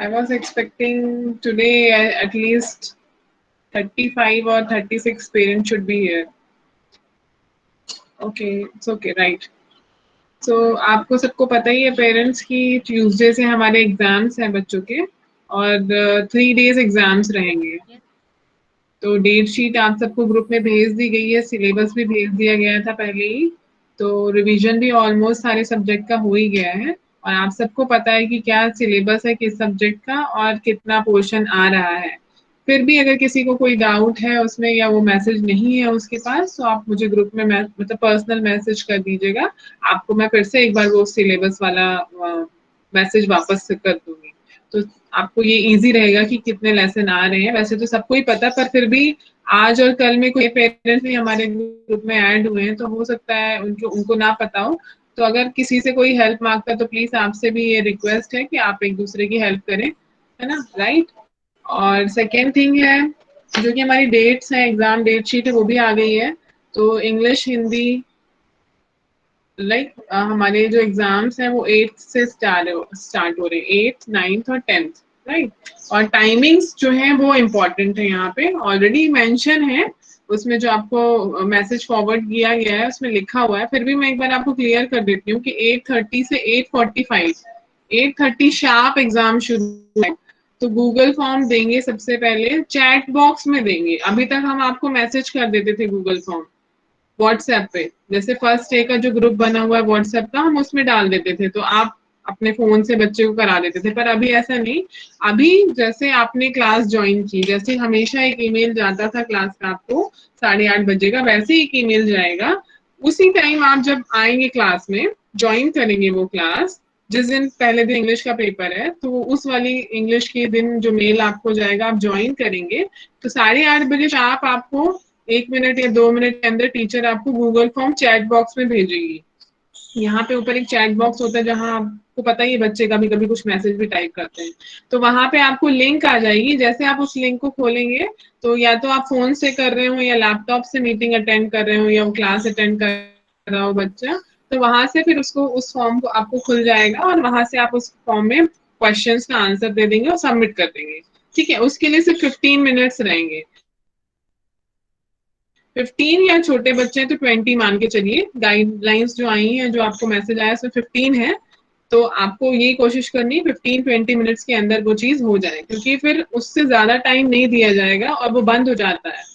I was expecting today at least 35 or 36 parents should be here. Okay, it's okay, right. So आपको सबको पता ही है parents की Tuesday से हमारे एग्जाम्स हैं बच्चों के और 3 days एग्जाम्स रहेंगे। तो डेट शीट आप सबको ग्रुप में भेज दी गई है, सिलेबस भी भेज दिया गया था पहले ही, तो रिवीजन भी ऑलमोस्ट सारे सब्जेक्ट का हो ही गया है और आप सबको पता है कि क्या सिलेबस है किस सब्जेक्ट का और कितना पोर्शन आ रहा है। फिर भी अगर किसी को कोई डाउट है उसमें या वो मैसेज नहीं है उसके पास तो आप मुझे ग्रुप में मतलब पर्सनल मैसेज कर दीजिएगा, आपको मैं फिर से एक बार वो सिलेबस वाला मैसेज वापस कर दूंगी। तो आपको ये इजी रहेगा कि कितने लेसन आ रहे हैं। वैसे तो सबको ही पता, पर फिर भी आज और कल में कोई पेरेंट्स भी हमारे ग्रुप में ऐड हुए हैं तो हो सकता है उनको उनको ना पता हो। तो अगर किसी से कोई हेल्प मांगता है तो प्लीज आपसे भी ये रिक्वेस्ट है कि आप एक दूसरे की हेल्प करें, है ना, राइट। और सेकेंड थिंग है जो कि हमारी डेट्स है, एग्जाम डेट शीट है वो भी आ गई है। तो इंग्लिश हिंदी हमारे जो एग्जाम्स हैं वो 8th से स्टार्ट हो रहे हैं, 8th 9th और 10th, राइट। और टाइमिंग्स जो है वो इम्पोर्टेंट है, यहाँ पे ऑलरेडी मेंशन है उसमें जो आपको मैसेज फॉरवर्ड किया गया है उसमें लिखा हुआ है, फिर भी मैं एक बार आपको क्लियर कर देती हूँ कि 8:30 से 8:45 8:30 शार्प एग्जाम शुरू है। तो गूगल फॉर्म देंगे सबसे पहले, चैट बॉक्स में देंगे। अभी तक हम आपको मैसेज कर देते थे गूगल फॉर्म व्हाट्सएप पे, जैसे फर्स्ट डे का जो ग्रुप बना हुआ है व्हाट्सएप का हम उसमें डाल देते थे तो आप अपने फोन से बच्चे को करा देते थे, पर अभी ऐसा नहीं। अभी जैसे आपने क्लास ज्वाइन की, जैसे हमेशा एक ईमेल जाता था क्लास का आपको 8:30 बजे का, वैसे ही एक ईमेल जाएगा। उसी टाइम आप जब आएंगे क्लास में, ज्वाइन करेंगे वो क्लास, जिस दिन पहले दिन इंग्लिश का पेपर है तो उस वाली इंग्लिश के दिन जो मेल आपको जाएगा आप ज्वाइन करेंगे तो 8:30 बजे आप आपको 1 मिनट या 2 मिनट के अंदर टीचर आपको गूगल फॉर्म चैट बॉक्स में भेजेगी। यहाँ पे ऊपर एक चैट बॉक्स होता है जहाँ आपको पता ही है बच्चे कभी कभी कुछ मैसेज भी टाइप करते हैं, तो वहां पे आपको लिंक आ जाएगी। जैसे आप उस लिंक को खोलेंगे तो या तो आप फोन से कर रहे हो या लैपटॉप से मीटिंग अटेंड कर रहे हो या वो क्लास अटेंड कर रहा हो बच्चा, तो वहां से फिर उसको उस फॉर्म को आपको खुल जाएगा और वहां से आप उस फॉर्म में क्वेश्चंस का आंसर दे देंगे और सबमिट कर देंगे। ठीक है, उसके लिए सिर्फ 15 मिनट्स रहेंगे। 15 या छोटे बच्चे हैं तो 20 मान के चलिए, गाइडलाइंस जो आई हैं जो आपको मैसेज आया उसमें 15 है, तो आपको ये कोशिश करनी है 15-20 मिनट्स के अंदर वो चीज हो जाए, क्योंकि फिर उससे ज्यादा टाइम नहीं दिया जाएगा और वो बंद हो जाता है।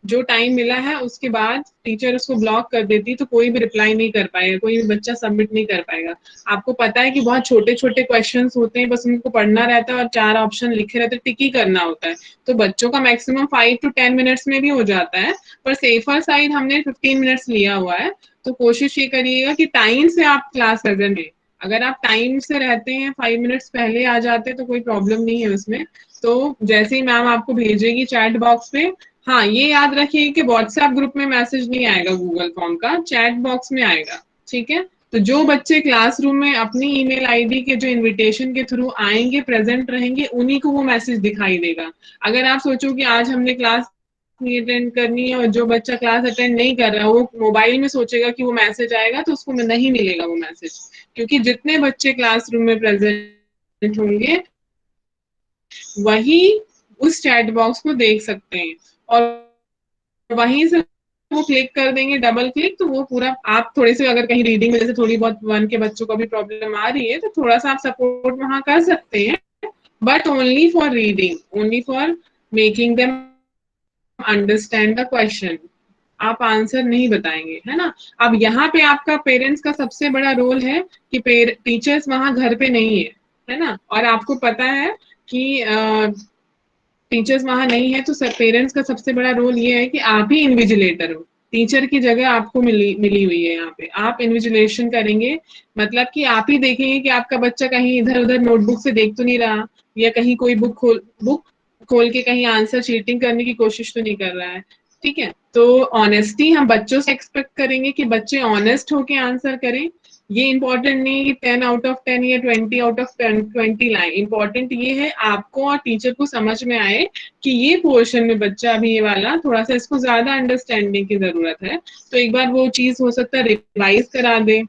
जो टाइम मिला है उसके बाद टीचर उसको ब्लॉक कर देती तो कोई भी रिप्लाई नहीं कर पाएगा, कोई भी बच्चा सबमिट नहीं कर पाएगा। आपको पता है कि बहुत छोटे छोटे क्वेश्चंस होते हैं, बस उनको पढ़ना रहता है और 4 ऑप्शन लिखे रहते हैं, टिक ही करना होता है। तो बच्चों का मैक्सिमम 5 to 10 मिनट्स में भी हो जाता है, पर सेफर साइड हमने 15 मिनट्स लिया हुआ है। तो कोशिश ये करिएगा कि टाइम से आप क्लास प्रेजेंट है। अगर आप टाइम से रहते हैं, 5 मिनट्स पहले आ जाते हैं तो कोई प्रॉब्लम नहीं है उसमें। तो जैसे ही मैम आपको भेजेगी चैट बॉक्स पे, हाँ ये याद रखिए कि व्हाट्सएप ग्रुप में मैसेज नहीं आएगा गूगल फॉर्म का, चैट बॉक्स में आएगा। ठीक है, तो जो बच्चे क्लासरूम में अपनी ईमेल आईडी के जो इनविटेशन के थ्रू आएंगे, प्रेजेंट रहेंगे, उन्हीं को वो मैसेज दिखाई देगा। अगर आप सोचो कि आज हमने क्लास नहीं अटेंड करनी है और जो बच्चा क्लास अटेंड नहीं कर रहा है वो मोबाइल में सोचेगा कि वो मैसेज आएगा, तो उसको नहीं मिलेगा वो मैसेज, क्योंकि जितने बच्चे क्लासरूम में प्रेजेंट होंगे वही उस चैट बॉक्स को देख सकते हैं और वहीं से वो क्लिक कर देंगे, डबल क्लिक, तो वो पूरा आप थोड़े से अगर कहीं रीडिंग में जैसे थोड़ी बहुत 1 के बच्चों को भी प्रॉब्लम आ रही है तो थोड़ा सा आप सपोर्ट वहां कर सकते हैं, but only for reading, only for making them understand the question. आप आंसर नहीं बताएंगे, है ना। अब यहाँ पे आपका पेरेंट्स का सबसे बड़ा रोल है कि टीचर्स वहां घर पे नहीं है ना, और आपको पता है कि टीचर्स वहां नहीं है तो पेरेंट्स का सबसे बड़ा रोल ये है कि आप ही इन्विजिलेटर हो। टीचर की जगह आपको मिली हुई है यहाँ पे, आप इन्विजिलेशन करेंगे, मतलब कि आप ही देखेंगे कि आपका बच्चा कहीं इधर उधर नोटबुक से देख तो नहीं रहा या कहीं कोई बुक खोल के कहीं आंसर चीटिंग करने की कोशिश तो नहीं कर रहा है। ठीक है, तो ऑनेस्टी हम बच्चों से एक्सपेक्ट करेंगे कि बच्चे ऑनेस्ट होके आंसर करें। ये इंपॉर्टेंट नहीं है कि 10 आउट ऑफ 10 या 20 आउट ऑफ 20 लाए, इंपॉर्टेंट ये है आपको और टीचर को समझ में आए कि ये पोर्शन में बच्चा अभी ये वाला थोड़ा सा इसको ज्यादा अंडरस्टैंडिंग की जरूरत है, तो एक बार वो चीज हो सकता है रिवाइज करा दे।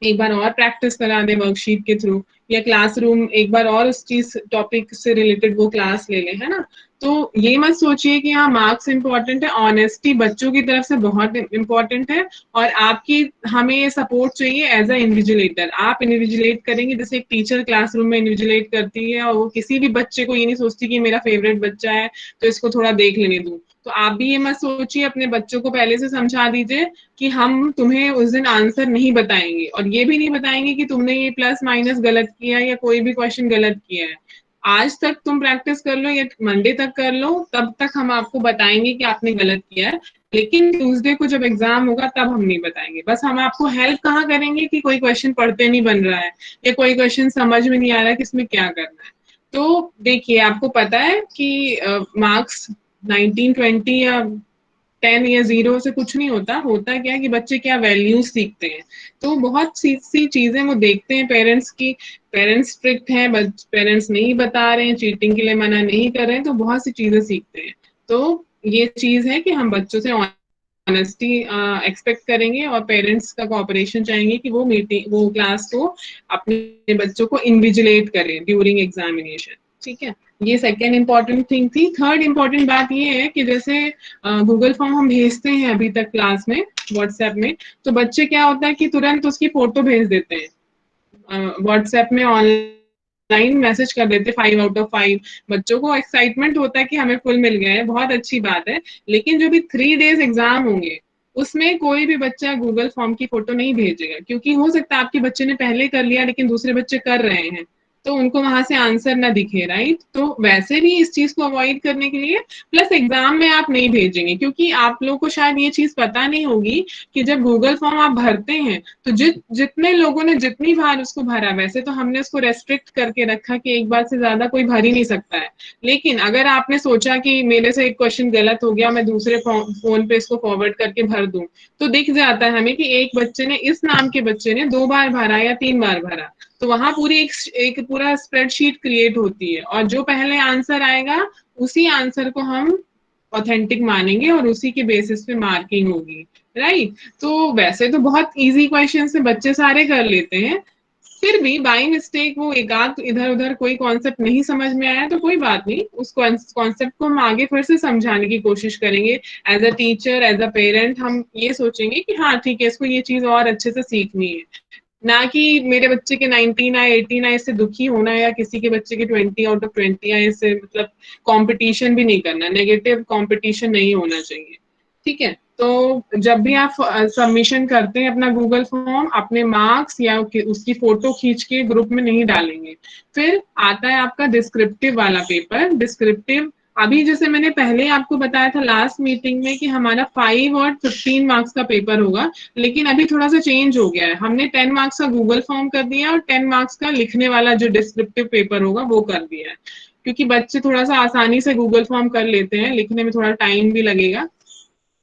एक बार और प्रैक्टिस करा दे वर्कशीट के थ्रू, या क्लासरूम एक बार और उस चीज टॉपिक से रिलेटेड वो क्लास ले ले, है ना। तो ये मत सोचिए कि हाँ मार्क्स इंपॉर्टेंट है, ऑनेस्टी बच्चों की तरफ से बहुत इंपॉर्टेंट है, और आपकी हमें सपोर्ट चाहिए एज अ इन्विजिलेटर। आप इन्विजिलेट करेंगे जैसे एक टीचर क्लासरूम में इन्विजिलेट करती है, और वो किसी भी बच्चे को ये नहीं सोचती कि मेरा फेवरेट बच्चा है तो इसको थोड़ा देख लेने दूं। तो आप भी ये मत सोचिए, अपने बच्चों को पहले से समझा दीजिए कि हम तुम्हें उस दिन आंसर नहीं बताएंगे, और ये भी नहीं बताएंगे कि तुमने ये प्लस माइनस गलत किया है या कोई भी क्वेश्चन गलत किया है। आज तक तुम प्रैक्टिस कर लो या मंडे तक कर लो, तब तक हम आपको बताएंगे कि आपने गलत किया है। लेकिन ट्यूसडे को जब एग्जाम होगा तब हम नहीं बताएंगे। बस हम आपको हेल्प कहाँ करेंगे कि कोई क्वेश्चन पढ़ते नहीं बन रहा है, या कोई क्वेश्चन समझ में नहीं आ रहा है कि इसमें क्या करना है। तो देखिए, आपको पता है कि मार्क्स 19 20 या 10 या 0 से कुछ नहीं होता। होता क्या है कि बच्चे क्या वैल्यूज सीखते हैं। तो बहुत सी चीजें वो देखते हैं पेरेंट्स की, पेरेंट्स स्ट्रिक्ट हैं, पेरेंट्स नहीं बता रहे हैं, चीटिंग के लिए मना नहीं कर रहे हैं, तो बहुत सी चीजें सीखते हैं। तो ये चीज है कि हम बच्चों से ऑनेस्टी एक्सपेक्ट करेंगे, और पेरेंट्स का कोऑपरेशन चाहेंगे कि वो मीटिंग वो क्लास को अपने बच्चों को इन्विजिलेट करें ड्यूरिंग एग्जामिनेशन। ठीक है, ये सेकेंड इंपॉर्टेंट थिंग थी। थर्ड इंपॉर्टेंट बात ये है कि जैसे गूगल फॉर्म हम भेजते हैं अभी तक क्लास में व्हाट्सएप में, तो बच्चे क्या होता है कि तुरंत उसकी फोटो भेज देते हैं व्हाट्सएप में, ऑनलाइन मैसेज कर देते 5 आउट ऑफ 5। बच्चों को एक्साइटमेंट होता है कि हमें फुल मिल गया है, बहुत अच्छी बात है। लेकिन जो भी 3 days एग्जाम होंगे उसमें कोई भी बच्चा गूगल फॉर्म की फोटो नहीं भेजेगा, क्योंकि हो सकता है आपके बच्चे ने पहले कर लिया लेकिन दूसरे बच्चे कर रहे हैं, तो उनको वहां से आंसर ना दिखे, राइट। तो वैसे भी इस चीज को अवॉइड करने के लिए, प्लस एग्जाम में आप नहीं भेजेंगे, क्योंकि आप लोगों को शायद ये चीज पता नहीं होगी कि जब गूगल फॉर्म आप भरते हैं तो जितने लोगों ने जितनी बार उसको भरा, वैसे तो हमने उसको रेस्ट्रिक्ट करके रखा कि एक बार से ज्यादा कोई भर ही नहीं सकता है। लेकिन अगर आपने सोचा कि मेरे से एक क्वेश्चन गलत हो गया, मैं दूसरे फोन पे इसको फॉरवर्ड करके भर दूं, तो दिख जाता है हमें कि एक बच्चे ने, इस नाम के बच्चे ने 2 बार भरा या 3 बार भरा। तो वहां पूरी एक पूरा स्प्रेडशीट क्रिएट होती है, और जो पहले आंसर आएगा उसी आंसर को हम ऑथेंटिक मानेंगे, और उसी के बेसिस पे मार्किंग होगी, राइट। तो वैसे तो बहुत इजी क्वेश्चन से बच्चे सारे कर लेते हैं, फिर भी बाई मिस्टेक वो एक आध इधर उधर कोई कॉन्सेप्ट नहीं समझ में आया तो कोई बात नहीं, उस कॉन्सेप्ट को हम आगे फिर से समझाने की कोशिश करेंगे। As a teacher, as a parent, हम ये सोचेंगे कि हाँ ठीक है, इसको ये चीज और अच्छे से सीखनी है, ना कि मेरे बच्चे के 19 आए 18 आए इससे दुखी होना, या किसी के बच्चे के 20 आउट ऑफ 20 आए इससे मतलब कंपटीशन भी नहीं करना, नेगेटिव कंपटीशन नहीं होना चाहिए। ठीक है, तो जब भी आप सबमिशन करते हैं अपना गूगल फॉर्म, अपने मार्क्स या उसकी फोटो खींच के ग्रुप में नहीं डालेंगे। फिर आता है आपका डिस्क्रिप्टिव वाला पेपर। डिस्क्रिप्टिव अभी जैसे मैंने पहले आपको बताया था लास्ट मीटिंग में कि हमारा 5 और 15 मार्क्स का पेपर होगा, लेकिन अभी थोड़ा सा चेंज हो गया है। हमने 10 मार्क्स का गूगल फॉर्म कर दिया और 10 मार्क्स का लिखने वाला जो डिस्क्रिप्टिव पेपर होगा वो कर दिया है, क्योंकि बच्चे थोड़ा सा आसानी से गूगल फॉर्म कर लेते हैं, लिखने में थोड़ा टाइम भी लगेगा।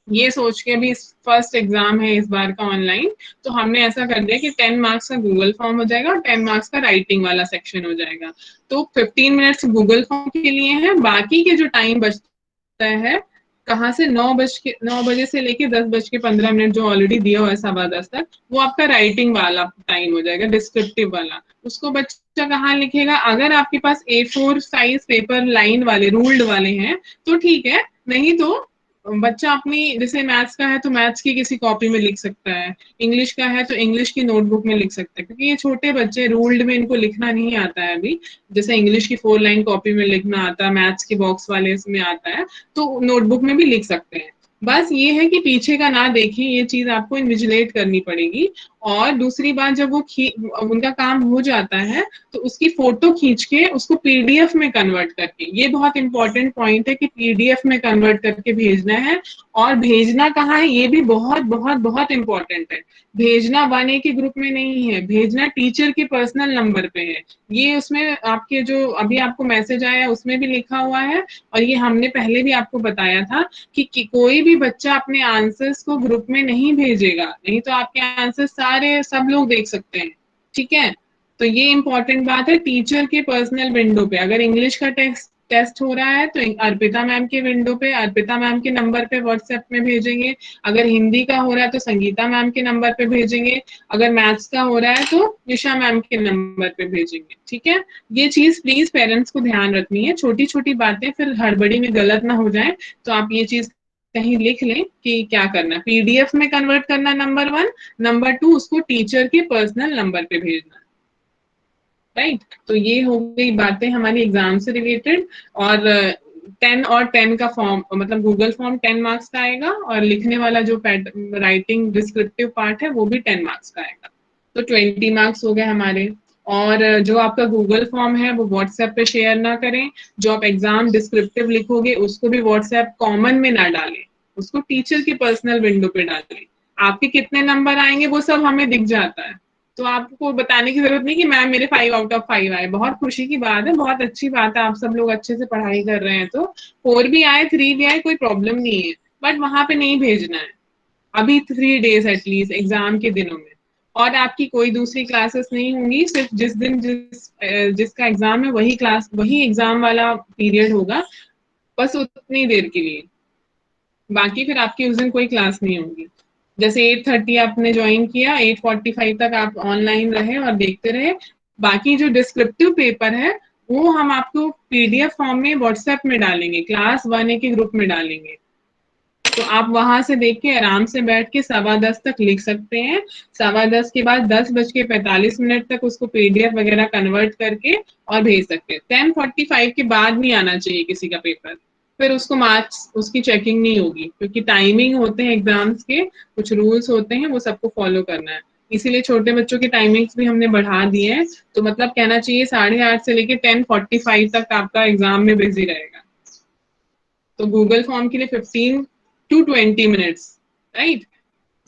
ये सोच के अभी फर्स्ट एग्जाम है इस बार का ऑनलाइन, तो हमने ऐसा कर दिया कि 10 मार्क्स का गूगल फॉर्म हो जाएगा और 10 मार्क्स का राइटिंग वाला सेक्शन हो जाएगा। तो 15 मिनट्स गूगल फॉर्म के लिए है, बाकी के जो टाइम बचता है कहाँ से 9 बजे से लेके 10:15 जो ऑलरेडी दिया हुआ है 10:15 तक, वो आपका राइटिंग वाला टाइम हो जाएगा, डिस्क्रिप्टिव वाला। उसको बच्चा कहाँ लिखेगा? अगर आपके पास A4 साइज पेपर लाइन वाले रूल्ड वाले हैं तो ठीक है, नहीं तो बच्चा अपनी, जैसे मैथ्स का है तो मैथ्स की किसी कॉपी में लिख सकता है, इंग्लिश का है तो इंग्लिश की नोटबुक में लिख सकता है, क्योंकि ये छोटे बच्चे रूल्ड में इनको लिखना नहीं आता है अभी। जैसे इंग्लिश की 4 लाइन कॉपी में लिखना आता है, मैथ्स के बॉक्स वाले में आता है, तो नोटबुक में भी लिख सकते हैं। बस ये है कि पीछे का ना देखिए, ये चीज आपको इन्विजिलेट करनी पड़ेगी। और दूसरी बात, जब वो उनका काम हो जाता है तो उसकी फोटो खींच के उसको पीडीएफ में कन्वर्ट करके, ये बहुत इंपॉर्टेंट पॉइंट है कि पीडीएफ में कन्वर्ट करके भेजना है। और भेजना कहाँ है, ये भी बहुत बहुत बहुत इंपॉर्टेंट है। भेजना 1A के ग्रुप में नहीं है, भेजना टीचर के पर्सनल नंबर पे है। ये उसमें आपके जो अभी आपको मैसेज आया उसमें भी लिखा हुआ है, और ये हमने पहले भी आपको बताया था कि कोई भी बच्चा अपने आंसर्स को ग्रुप में नहीं भेजेगा, नहीं तो आपके आंसर्स सारे सब लोग देख सकते हैं। ठीक है, तो ये इंपॉर्टेंट बात है। टीचर के पर्सनल विंडो पे अगर इंग्लिश का टेक्स्ट टेस्ट हो रहा है तो अर्पिता मैम के विंडो पे, अर्पिता मैम के नंबर पे व्हाट्सएप में भेजेंगे। अगर हिंदी का हो रहा है तो संगीता मैम के नंबर पे भेजेंगे। अगर मैथ्स का हो रहा है तो निशा मैम के नंबर पे भेजेंगे। ठीक है, ये चीज प्लीज पेरेंट्स को ध्यान रखनी है, छोटी छोटी बातें फिर हड़बड़ी में गलत ना हो जाए। तो आप ये चीज कहीं लिख लें कि क्या करना है। पीडीएफ में कन्वर्ट करना नंबर 1, नंबर 2 उसको टीचर के पर्सनल नंबर पे भेजना। राइट, तो ये हो गई बातें हमारी एग्जाम से रिलेटेड। और 10 और 10 का फॉर्म, मतलब गूगल फॉर्म 10 मार्क्स का आएगा, और लिखने वाला जो राइटिंग डिस्क्रिप्टिव पार्ट है वो भी 10 मार्क्स का आएगा। तो 20 मार्क्स हो गए हमारे। और जो आपका गूगल फॉर्म है वो व्हाट्सएप पे शेयर ना करें। जो आप एग्जाम डिस्क्रिप्टिव लिखोगे उसको भी व्हाट्सएप कॉमन में ना डालें, उसको टीचर की पर्सनल विंडो पे डालें। आपके कितने नंबर आएंगे वो सब हमें दिख जाता है, तो आपको बताने की जरूरत नहीं कि मैम मेरे 5 आउट ऑफ 5 आए। बहुत खुशी की बात है, बहुत अच्छी बात है, आप सब लोग अच्छे से पढ़ाई कर रहे हैं। तो 4 भी आए, 3 भी आए, कोई प्रॉब्लम नहीं है, बट वहां पे नहीं भेजना है अभी 3 डेज एटलीस्ट एग्जाम के दिनों में। और आपकी कोई दूसरी क्लासेस नहीं होंगी, सिर्फ जिस दिन जिसका एग्जाम है वही क्लास, वही एग्जाम वाला पीरियड होगा, बस उतनी देर के लिए। बाकी फिर आपकी उस दिन कोई क्लास नहीं होगी। जैसे 8:30 आपने ज्वाइन किया, 8:45 तक आप ऑनलाइन रहे और देखते रहे। बाकी जो डिस्क्रिप्टिव पेपर है वो हम आपको पीडीएफ फॉर्म में व्हाट्सएप में डालेंगे, क्लास 1A के ग्रुप में डालेंगे। तो आप वहां से देख के आराम से बैठ के 10:15 तक लिख सकते हैं। 10:15 के बाद 10:45 तक उसको पीडीएफ वगैरह कन्वर्ट करके और भेज सकते हैं। 10:45 के बाद नहीं आना चाहिए किसी का पेपर, फिर उसको मार्क्स उसकी चेकिंग नहीं होगी, क्योंकि टाइमिंग होते हैं एग्जाम्स के, कुछ रूल्स होते हैं, वो सबको फॉलो करना है। इसीलिए छोटे बच्चों की टाइमिंग्स भी हमने बढ़ा दी है। तो मतलब कहना चाहिए 8:30 से लेके 10:45 तक आपका एग्जाम में बिजी रहेगा। तो गूगल फॉर्म के लिए 15 to 20 मिनट्स, राइट।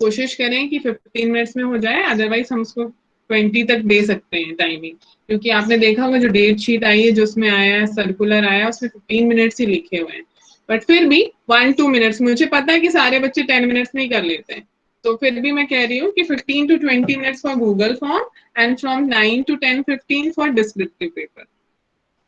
कोशिश करें कि 15 मिनट्स में हो जाए, अदरवाइज हम उसको 20 तक दे सकते हैं टाइमिंग। क्योंकि आपने देखा होगा जो डेट शीट आई है, जो उसमें आया है, सर्कुलर आया, उसमें 15 मिनट्स ही लिखे हुए हैं। बट फिर भी 1-2 मिनट्स, मुझे पता है कि सारे बच्चे 10 मिनट्स में ही कर लेते हैं, तो फिर भी मैं कह रही हूँ कि 15 to 20 minutes for Google form and from 9 to 10:15 for descriptive paper.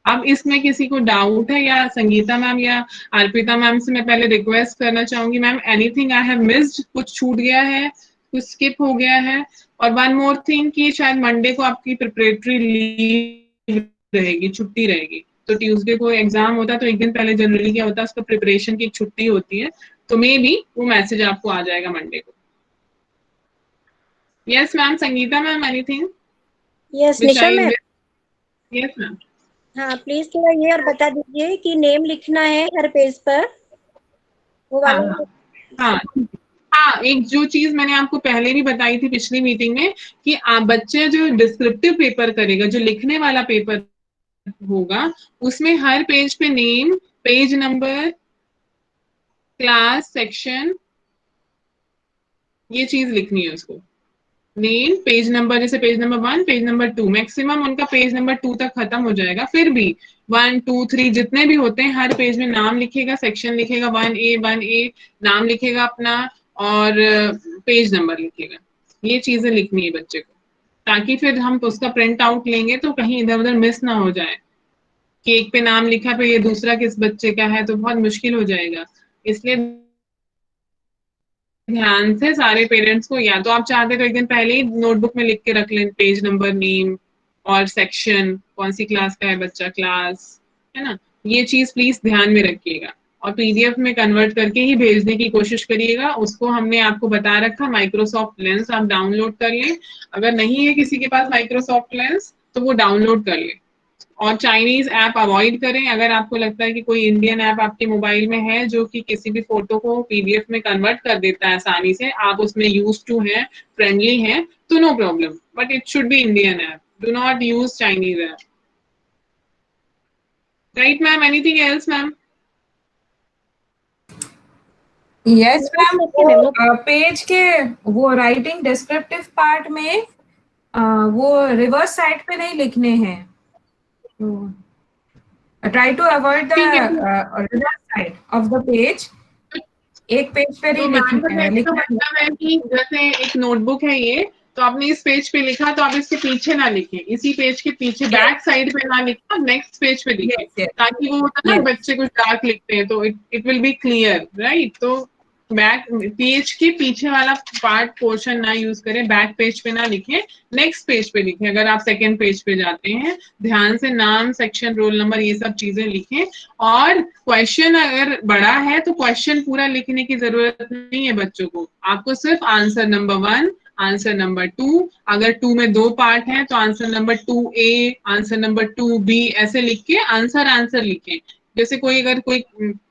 अब इसमें किसी को डाउट है, या संगीता मैम या अर्पिता मैम से मैं पहले रिक्वेस्ट करना चाहूंगी, ma'am anything I have missed, कुछ छूट गया है, कुछ स्किप हो गया है? और वन मोर थिंग कि शायद मंडे को आपकी प्रिपरेटरी लीव रहेगी, छुट्टी रहेगी। तो ट्यूसडे को एग्जाम होता है, तो एक दिन पहले जनरली क्या होता है, उसका प्रिपरेशन की छुट्टी होती है, तो मे बी वो मैसेज आपको आ जाएगा मंडे को। Yes ma'am, Sangeeta ma'am anything? Yes Nisha ma'am. Yes ma'am. हाँ प्लीज थोड़ा ये और बता दीजिए कि नेम लिखना है हर पेज पर, वो हाँ वाला। हाँ हाँ हाँ, एक जो चीज मैंने आपको पहले भी बताई थी पिछली मीटिंग में, कि आप बच्चे जो डिस्क्रिप्टिव पेपर करेगा, जो लिखने वाला पेपर होगा, उसमें हर पेज पे name, page number, class, section, ये चीज लिखनी है उसको। नेम, पेज नंबर, जैसे page number 1, page number 2, maximum उनका पेज नंबर 2 तक खत्म हो जाएगा। फिर भी 1, 2, 3 जितने भी होते हैं, हर पेज में नाम लिखेगा, सेक्शन लिखेगा, 1A नाम लिखेगा अपना, और पेज नंबर लिखेगा। ये चीजें लिखनी है बच्चे को, ताकि फिर हम उसका प्रिंट आउट लेंगे तो कहीं इधर उधर मिस ना हो जाए कि एक पे नाम लिखा पे ये दूसरा किस बच्चे का है, तो बहुत मुश्किल हो जाएगा। इसलिए ध्यान से सारे पेरेंट्स को, या तो आप चाहते तो एक दिन पहले ही नोटबुक में लिख के रख लें पेज नंबर, नेम और सेक्शन, कौन सी क्लास का है बच्चा, क्लास, है ना। ये चीज प्लीज ध्यान में रखिएगा, और पीडीएफ में कन्वर्ट करके ही भेजने की कोशिश करिएगा। उसको हमने आपको बता रखा, माइक्रोसॉफ्ट लेंस आप डाउनलोड कर लें। अगर नहीं है किसी के पास माइक्रोसॉफ्ट लेंस तो वो डाउनलोड कर ले। और चाइनीज ऐप अवॉइड करें। अगर आपको लगता है कि कोई इंडियन ऐप आपके मोबाइल में है जो कि किसी भी फोटो को पीडीएफ में कन्वर्ट कर देता है आसानी से, आप उसमें यूज टू हैं, फ्रेंडली हैं, तो no problem, but it should be Indian app, do not use Chinese app. Right ma'am, anything else ma'am? Yes ma'am, okay ma'am. वो पेज के वो राइटिंग डिस्क्रिप्टिव पार्ट में वो रिवर्स साइड पे नहीं लिखने हैं, ट्राई टू अवॉइड द ठीक है, reverse side of the page, एक पेज पर ही तो मैम का लिखना कहने का लिखना है। मतलब है कि जैसे एक नोटबुक है ये, तो आपने इस पेज पे लिखा तो आप इसके पीछे ना लिखें, इसी पेज के पीछे बैक साइड पे ना लिखें, नेक्स्ट पेज पे लिखें, Yes, yes. ताकि वो होता है ना बच्चे कुछ डार्क लिखते हैं तो it will be clear, right. तो बैक पेज के पीछे वाला पार्ट पोर्शन ना यूज करें, बैक पेज पे ना लिखें, नेक्स्ट पेज पे लिखें। अगर आप सेकंड पेज पे जाते हैं, ध्यान से नाम, सेक्शन, रोल नंबर, ये सब चीजें लिखें। और क्वेश्चन अगर बड़ा है तो क्वेश्चन पूरा लिखने की जरूरत नहीं है बच्चों को, आपको सिर्फ आंसर नंबर 1, आंसर नंबर 2, अगर 2 में 2 पार्ट हैं तो answer number 2A, answer number 2B, ऐसे लिख के आंसर लिखें। जैसे अगर कोई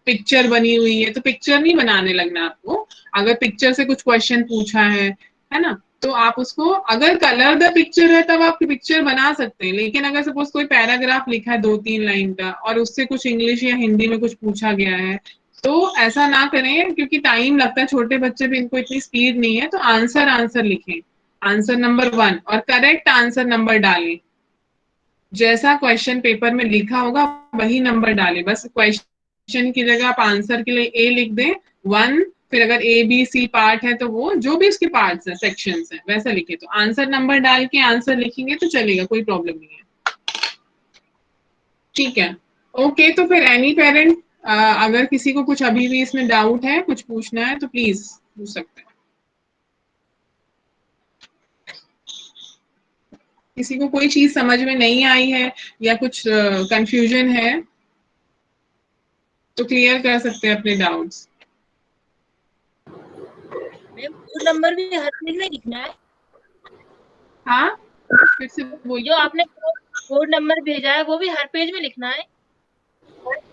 पिक्चर बनी हुई है तो पिक्चर नहीं बनाने लगना आपको, अगर पिक्चर से कुछ क्वेश्चन पूछा है ना, तो आप उसको, अगर कलर द पिक्चर है तब आप पिक्चर बना सकते हैं, लेकिन अगर सपोज कोई पैराग्राफ लिखा है 2-3 लाइन का और उससे कुछ इंग्लिश या हिंदी में कुछ पूछा गया है, तो ऐसा ना करें, क्योंकि टाइम लगता है, छोटे बच्चे भी, इनको इतनी स्पीड नहीं है, तो आंसर लिखें, आंसर नंबर 1 और करेक्ट आंसर नंबर डालें। जैसा क्वेश्चन पेपर में लिखा होगा वही नंबर डालें, बस क्वेश्चन की जगह आप आंसर के लिए ए लिख दें 1, फिर अगर ABC पार्ट है तो वो जो भी उसके पार्ट्स है, सेक्शंस है, वैसा लिखे। तो आंसर नंबर डाल के आंसर लिखेंगे तो चलेगा, कोई प्रॉब्लम नहीं है, ठीक है। ओके, तो फिर एनी पेरेंट, अगर किसी को कुछ अभी भी इसमें डाउट है, कुछ पूछना है तो प्लीज पूछ सकते हैं। किसी को कोई चीज समझ में नहीं आई है या कुछ कंफ्यूजन है तो क्लियर कर सकते हैं अपने डाउट्स। मैम कोड नंबर भी हर पेज में लिखना है? हाँ, फिर से जो बोलिए। आपने कोड नंबर भेजा है वो भी हर पेज में लिखना है?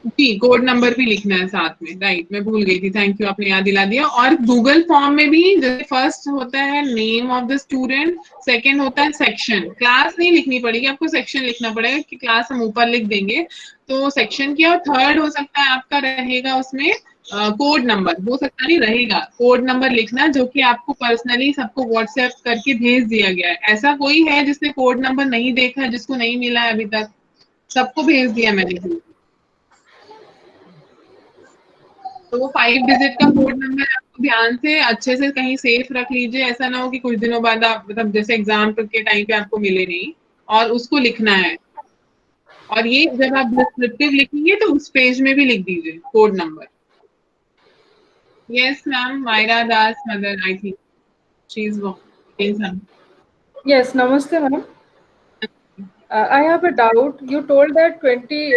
जी, कोड नंबर भी लिखना है साथ में, राइट, मैं भूल गई थी, थैंक यू, आपने याद दिला दिया। और गूगल फॉर्म में भी जैसे फर्स्ट होता है name of the student, second होता है सेक्शन, क्लास नहीं लिखनी पड़ेगी आपको, सेक्शन लिखना पड़ेगा कि क्लास हम ऊपर लिख देंगे, तो सेक्शन किया। और थर्ड हो सकता है आपका रहेगा उसमें कोड नंबर, हो सकता नहीं रहेगा, कोड नंबर लिखना, जो कि आपको पर्सनली सबको व्हाट्सएप करके भेज दिया गया है। ऐसा कोई है जिसने कोड नंबर नहीं देखा, जिसको नहीं मिला है अभी तक? सबको भेज दिया मैंने। तो वो 5 डिजिट का कोड नंबर आपको ध्यान से अच्छे से कहीं सेफ रख लीजिए, ऐसा ना हो कि कुछ दिनों बाद आप, मतलब जैसे एग्जाम के टाइम पे आपको मिले नहीं, और उसको लिखना है। और ये जब आप डिस्क्रिप्टिव लिखेंगे तो उस पेज में भी लिख दीजिए code number. Yes ma'am, Myra Das mother, I think she is working. Yes, namaste, madam. I have a doubt. You told that 20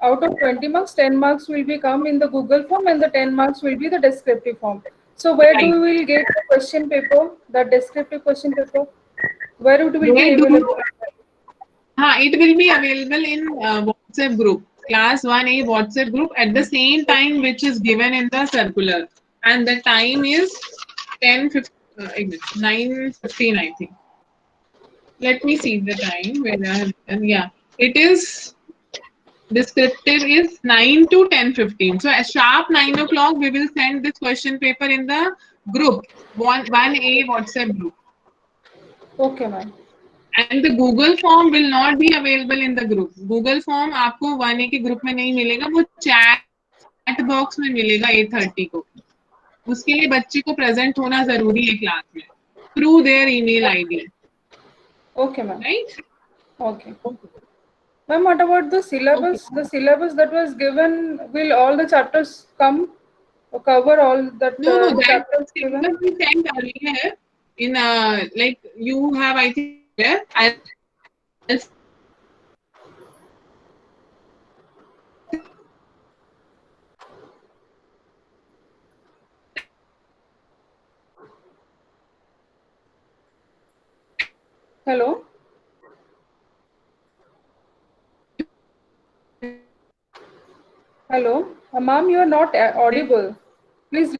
out of 20 marks, 10 marks will be come in the Google form, and the 10 marks will be the descriptive form. So where do we will get the question paper, the descriptive question paper? Where it will be available? हाँ, it will be available in WhatsApp group, class 1A WhatsApp group at the same time which is given in the circular, and the time is 9:15, I think. Let me see the time where I have written. Yeah, it is descriptive is 9 to 10:15. So at sharp 9 o'clock, we will send this question paper in the group, 1A WhatsApp group. Okay, ma'am. And the Google form will not be available in the group. Google form आपको 1A के group में नहीं मिलेगा, वो chat box में मिलेगा 8:30 को। उसके लिए बच्चे को प्रेजेंट होना जरूरी है क्लास में through their email ID. Okay, ma'am. Right? Okay. Ma'am, what about the syllabus? Okay. The syllabus that was given, will all the chapters come or cover all that No, the chapters that given? we sent earlier in like you have, I think, yeah, Hello? Hello? Ma'am, you are not audible. Please.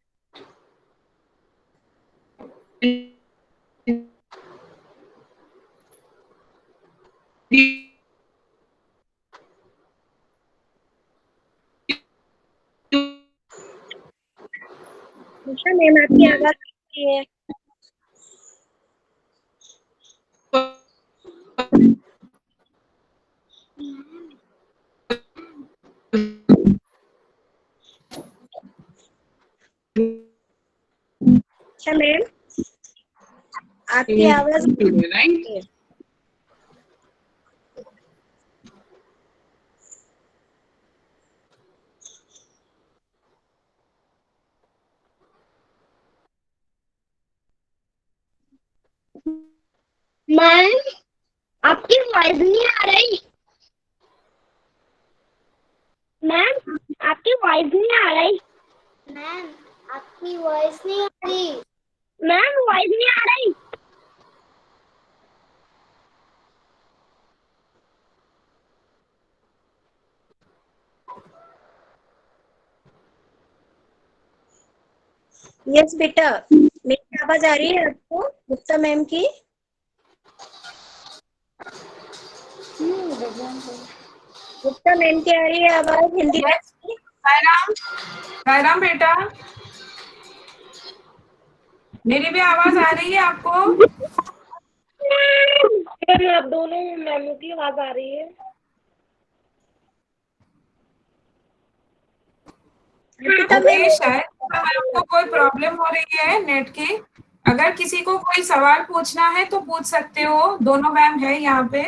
Usha ma'am आपकी आवाज नहीं है। अच्छा ma'am, आपकी आवाज right? Ma'am आपकी voice नहीं आ रही। मैम आपकी वॉइस नहीं आ रही। मैम आपकी वॉइस नहीं आ रही। मैम वॉइस नहीं आ रही। यस बेटा, मेरी आवाज आ रही है आपको गुप्ता मैम की? गुप्ता मैम की आ रही है आवाज हिंदी में? सायराम, सायराम बेटा, मेरी भी आवाज आ रही है आपको? आप दोनों मैमों की आवाज आ रही है। ओके, शायद आपको कोई प्रॉब्लम हो रही है नेट की। अगर किसी को कोई सवाल पूछना है तो पूछ सकते हो, दोनों मैम है यहाँ पे।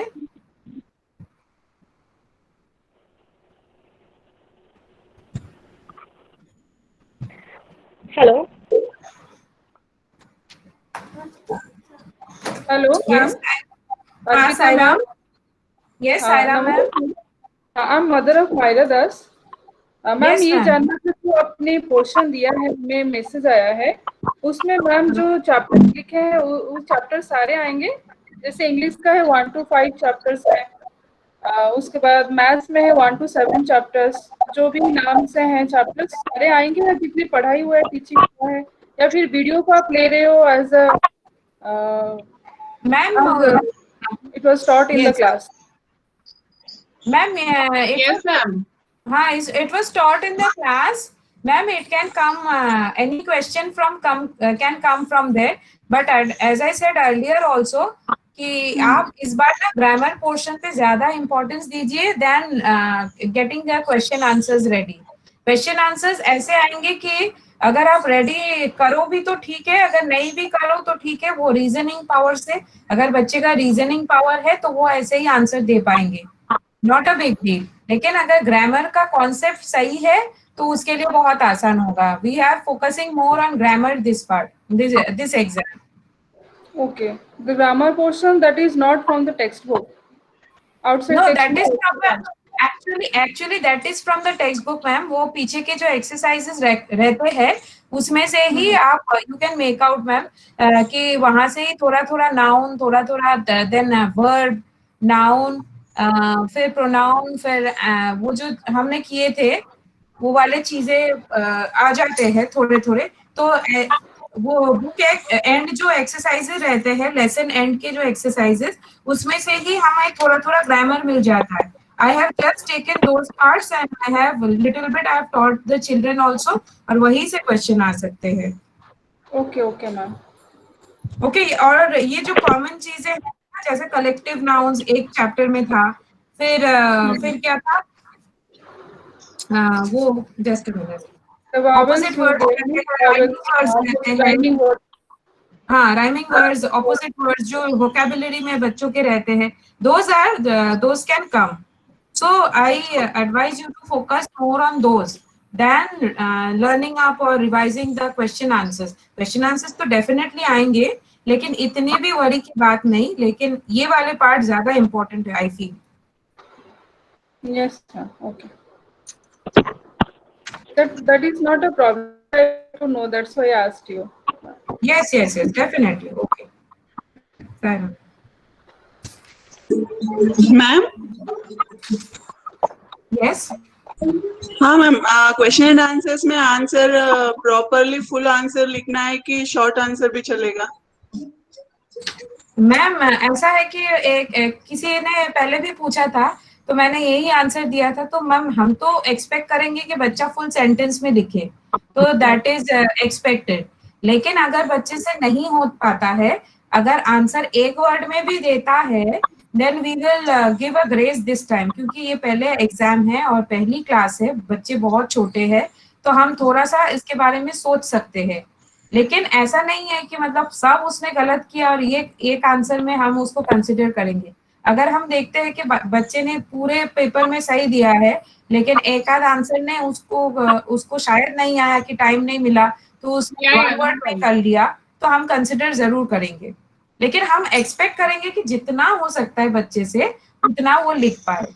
हेलो हेलो मैम, यस, हाँ Arpita Sairam, ma'am. Yes Sairam ma'am, नमस्ते, I am mother of Myra Das. Ma'am yes ये मैम। जानना था, जो आपने पोर्शन दिया है, हमें मैसेज आया है, उसमें मैम जो चैप्टर लिखे हैं वो चैप्टर सारे आएंगे? जैसे इंग्लिश का है 1 to 5 चैप्टर्स है, उसके बाद मैथ्स में है 1 to 7 चैप्टर्स, जो भी नाम से हैं चैप्टर्स सारे आएंगे, या जितनी पढ़ाई हुआ है टीचिंग हुआ है, या फिर वीडियो को आप ले रहे हो as a ma'am it was taught in the yes class? Ma'am, it Yes, was, ma'am. हाँ, it was taught in the class. Ma'am, it can come, any question can come from there. But as I said earlier also कि आप इस बार ना grammar portion पे ज्यादा importance दीजिए than getting the question answers ready. Question answers ऐसे आएंगे कि अगर आप रेडी करो भी तो ठीक है, अगर नहीं भी करो तो ठीक है, वो रीजनिंग पावर से, अगर बच्चे का रीजनिंग पावर है तो वो ऐसे ही आंसर दे पाएंगे, नॉट अ बिग डील। लेकिन अगर ग्रामर का कॉन्सेप्ट सही है तो उसके लिए बहुत आसान होगा। We are focusing more on grammar this part, this exam. Okay, the grammar portion that is not from the textbook, outside no, that is textbook. From, actually that is from the text book ma'am. वो पीछे के जो exercises रहते हैं उसमें से ही आप you can make out ma'am, कि वहां से ही थोड़ा थोड़ा नाउन, थोड़ा थोड़ा देन वर्ब, नाउन, फिर प्रोनाउन, फिर वो जो हमने किए थे वो वाले चीजें आ जाते हैं थोड़े थोड़े। तो वो बुक एंड जो एक्सरसाइजेस रहते हैं, लेसन एंड के जो एक्सरसाइजेस, उसमें से ही हमें थोड़ा थोड़ा ग्रामर मिल जाता है। I have just taken those parts and I have little bit I have taught the children also, और वहीं से क्वेश्चन आ सकते हैं। Okay, okay ma'am. ओके, और ये जो कॉमन चीजें हैं जैसे कलेक्टिव नाउन्स एक चैप्टर में था, फिर क्या था, वो just a minute, The vowels opposite you words gave रहते me, हैं, राइमिंग vowels, वर्ड्स रहते हैं। rhyming words. हाँ, राइमिंग वर्ड्स, ऑपोजिट वर्ड्स जो वोकेबुलरी में बच्चों के रहते हैं, those can come. So I advise you to focus more on those then learning up और revising the question answers. Question answers तो डेफिनेटली आएंगे, लेकिन इतने भी वरी की बात नहीं, लेकिन ये वाले पार्ट ज्यादा इम्पोर्टेंट है I feel. Yes ma'am, okay, that is not a problem. I to know, that's why I asked you. Yes yes yes, definitely, okay. Ma'am, yes हाँ मैम, क्वेश्चन एंड आंसर्स में answer properly full answer लिखना है कि short answer भी चलेगा? Ma'am, ऐसा है कि एक किसी ने पहले भी पूछा था तो मैंने यही आंसर दिया था। तो मैम हम तो एक्सपेक्ट करेंगे कि बच्चा फुल सेंटेंस में लिखे, तो दैट इज एक्सपेक्टेड। लेकिन अगर बच्चे से नहीं हो पाता है, अगर आंसर एक वर्ड में भी देता है, then we will give a grace this time, क्योंकि ये पहले एग्जाम है और पहली क्लास है, बच्चे बहुत छोटे हैं, तो हम थोड़ा सा इसके बारे में सोच सकते हैं। लेकिन ऐसा नहीं है कि मतलब सब उसने गलत किया और ये एक आंसर में हम उसको कंसिडर करेंगे। अगर हम देखते हैं कि बच्चे ने पूरे पेपर में सही दिया है, लेकिन एक आध आंसर ने उसको शायद नहीं आया कि टाइम नहीं मिला, तो उसने वन वर्ड में कर लिया, तो हम कंसिडर जरूर करेंगे। लेकिन हम एक्सपेक्ट करेंगे कि जितना हो सकता है बच्चे से उतना वो लिख पाए।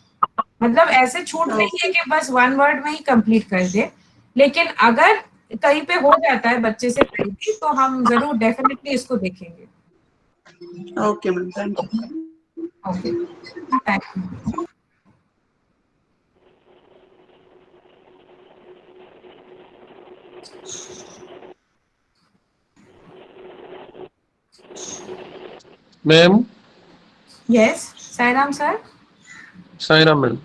मतलब ऐसे छूट नहीं है कि बस वन वर्ड में ही कंप्लीट कर दे, लेकिन अगर कहीं पे हो जाता है बच्चे से कहीं भी, तो हम जरूर डेफिनेटली इसको देखेंगे। Okay ma'am, thank you. Okay, thank you. Ma'am. Yes Sairam sir. Sairam ma'am,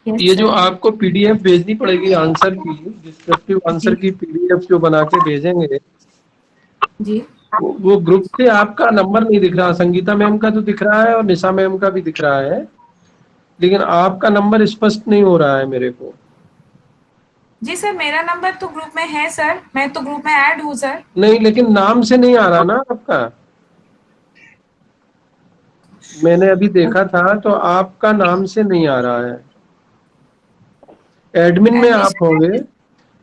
yes ये जो सर। आपको पीडीएफ भेजनी पड़ेगी आंसर की, डिस्क्रिप्टिव आंसर की पीडीएफ जो बना के भेजेंगे, जी। वो ग्रुप से आपका नंबर नहीं दिख रहा। संगीता मैम का तो दिख रहा है और निशा मैम का भी दिख रहा है, लेकिन आपका नंबर स्पष्ट नहीं हो रहा है मेरे को। जी सर, मेरा नंबर तो ग्रुप में है सर, मैं तो ग्रुप में ऐड हूँ सर। नहीं, लेकिन नाम से नहीं आ रहा ना आपका। मैंने अभी देखा था तो आपका नाम से नहीं आ रहा है। एडमिन में आप होंगे,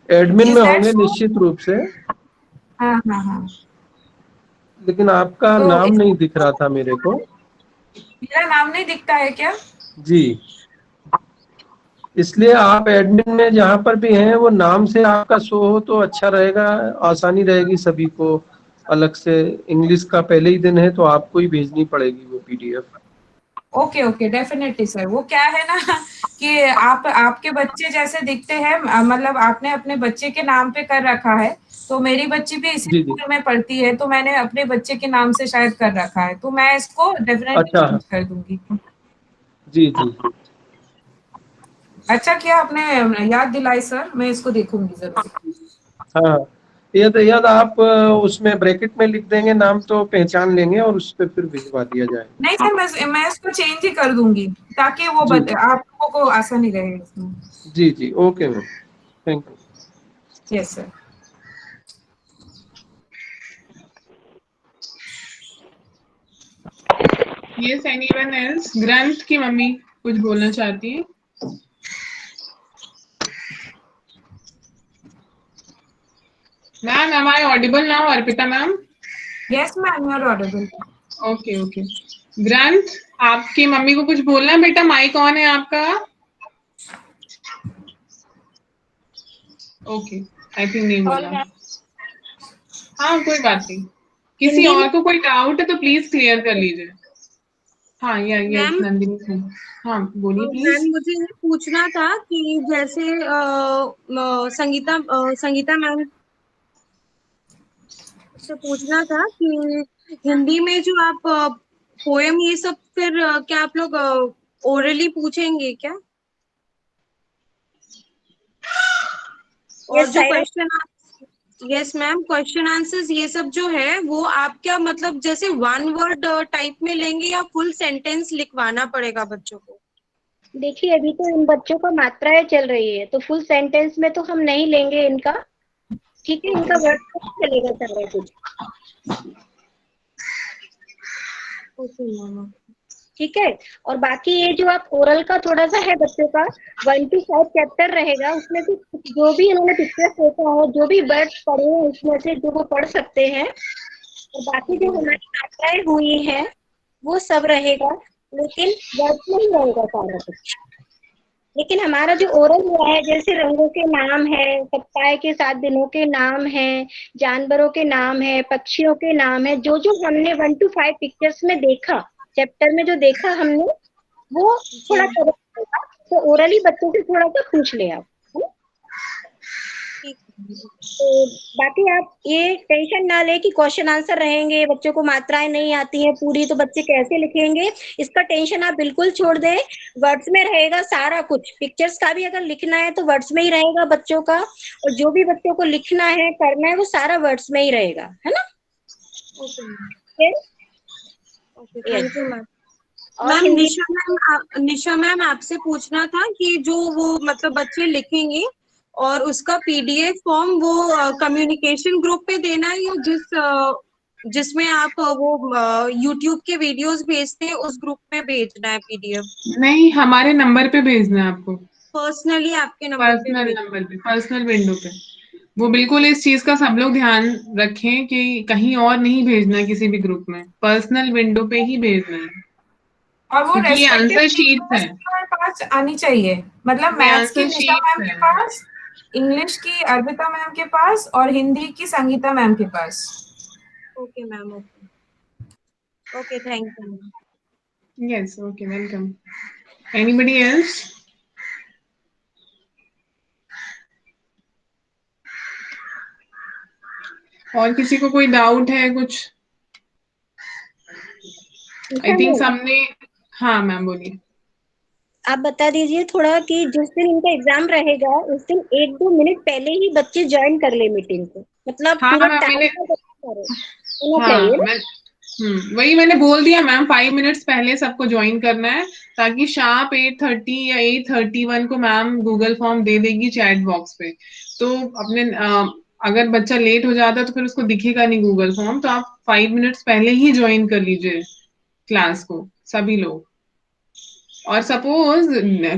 एडमिन में होंगे निश्चित रूप से, हाँ हाँ हाँ। लेकिन आपका तो नाम नहीं दिख रहा था मेरे को। मेरा नाम नहीं दिखता है क्या? जी, इसलिए आप एडमिन में जहाँ पर भी हैं वो नाम से आपका शो हो तो अच्छा रहेगा, आसानी रहेगी सभी को। अलग से इंग्लिश का पहले ही दिन है तो आपको ही भेजनी पड़ेगी वो PDF. Okay okay, definitely sir. वो क्या है ना कि आपके बच्चे जैसे दिखते हैं, मतलब आपने अपने बच्चे के नाम पे कर रखा है, तो मेरी बच्ची भी इसी जी जी, स्कूल में पढ़ती है, तो मैंने अपने बच्चे के नाम से शायद कर रखा है, तो मैं इसको डेफिनेटली अच्छा, चेंज कर दूंगी। जी जी, अच्छा किया आपने याद दिलाई सर, मैं इसको देखूंगी जरूर। हाँ। यदि आप उसमें ब्रैकेट में लिख देंगे नाम तो पहचान लेंगे और उस पर फिर भिजवा दिया जाएगा। नहीं सर, मैं इसको चेंज ही कर दूंगी, ताकि वो जी आप लोगों को आसानी रहे इसमें। जी जी, okay ma'am, thank you. Yes sir. Yes, anyone else? ग्रंथ की मम्मी कुछ बोलना चाहती है। Ma'am, am I audible now, Arpita ma'am? Yes ma'am, you are audible. Okay okay. Granth, आपकी मम्मी को कुछ बोलना है बेटा, माइक ऑन है आपका। ओके, आई थिंक नहीं बोला। हाँ कोई बात नहीं, किसी और को कोई डाउट है तो प्लीज क्लियर कर लीजिए। हाँ यस नंदिनी सिंह, हाँ बोलिए प्लीज। मैम मुझे ये पूछना था कि जैसे संगीता मैम से पूछना था कि हिंदी में जो आप पोएम ये सब फिर क्या आप लोग ओरली पूछेंगे क्या? और जो question, yes ma'am, question answers ये सब जो है वो आप क्या मतलब जैसे वन वर्ड टाइप में लेंगे या फुल सेंटेंस लिखवाना पड़ेगा बच्चों को? देखिए अभी तो इन बच्चों का मात्राएं चल रही है, तो फुल सेंटेंस में तो हम नहीं लेंगे इनका, ठीक है? इनका वर्ड चलेगा सारा कुछ, ठीक है? और बाकी ये जो आप ओरल का थोड़ा सा है बच्चों का 1 to 5 चैप्टर रहेगा, उसमें से जो भी इन्होंने पिक्चर देखा है, जो भी वर्ड्स पढ़े हैं उसमें से जो वो पढ़ सकते हैं, और बाकी जो हमारी मात्राएं हुई हैं वो सब रहेगा, लेकिन वर्ड्स में ही रहेगा सारा कुछ। लेकिन हमारा जो ओरल हुआ है, जैसे रंगों के नाम है, सप्ताह के 7 दिनों के नाम है, जानवरों के नाम है, पक्षियों के नाम है, जो जो हमने 1 to 5 पिक्चर्स में देखा, चैप्टर में जो देखा हमने, वो थोड़ा कवर होगा, तो ओरली बच्चों से थोड़ा सा पूछ ले आप, है ना? तो बाकी आप ये टेंशन ना ले कि क्वेश्चन आंसर रहेंगे, बच्चों को मात्राएं नहीं आती है पूरी तो बच्चे कैसे लिखेंगे, इसका टेंशन आप बिल्कुल छोड़ दें। वर्ड्स में रहेगा सारा कुछ, पिक्चर्स का भी अगर लिखना है तो वर्ड्स में ही रहेगा बच्चों का, और जो भी बच्चों को लिखना है करना है वो सारा वर्ड्स में ही रहेगा, है ना? Thank you ma'am. और मैम हिंदी निशा मैम आपसे पूछना था कि जो वो मतलब बच्चे लिखेंगे और उसका PDF फॉर्म वो कम्युनिकेशन ग्रुप पे देना है, या जिसमें आप वो YouTube के वीडियोस भेजते हैं उस ग्रुप में भेजना है PDF? नहीं, हमारे नंबर पे भेजना है आपको, पर्सनली आपके नंबर पे पर्सनल नंबर पे, पर्सनल विंडो पे। वो बिल्कुल इस चीज का सब लोग ध्यान रखें कि कहीं और नहीं भेजना किसी भी ग्रुप में, पर्सनल विंडो पे ही भेजना है, और वो क्योंकि ये रेस्पेक्टिव आंसर शीट है। हमारे पास आनी चाहिए, मतलब ये मैथ्स की आंसर निशा शीट मैम के है। पास, इंग्लिश की अर्पिता मैम के पास, और हिंदी की संगीता मैम के पास। Okay ma'am, okay okay, thank you. Yes, okay, welcome. Anybody else? और किसी को कोई डाउट है कुछ? आई थिंक सबने, हाँ मैम बोलिए। आप बता दीजिए थोड़ा कि जिस दिन इनका एग्जाम रहेगा उस दिन 1-2 मिनट पहले ही बच्चे ज्वाइन कर ले मीटिंग को, मतलब हाँ पूरा मैम, मैंने, टाइम होना हाँ चाहिए ना। मैं, वही मैंने बोल दिया मैम, 5 मिनट्स पहले सबको ज्वाइन करना है, ताकि शार्प 8:30 या 8:31 को मैम गूगल फॉर्म दे देगी चैट बॉक्स पे। तो अपने अगर बच्चा लेट हो जाता है तो फिर उसको दिखेगा नहीं गूगल फॉर्म, तो आप 5 मिनट्स पहले ही ज्वाइन कर लीजिए क्लास को सभी लोग। और सपोज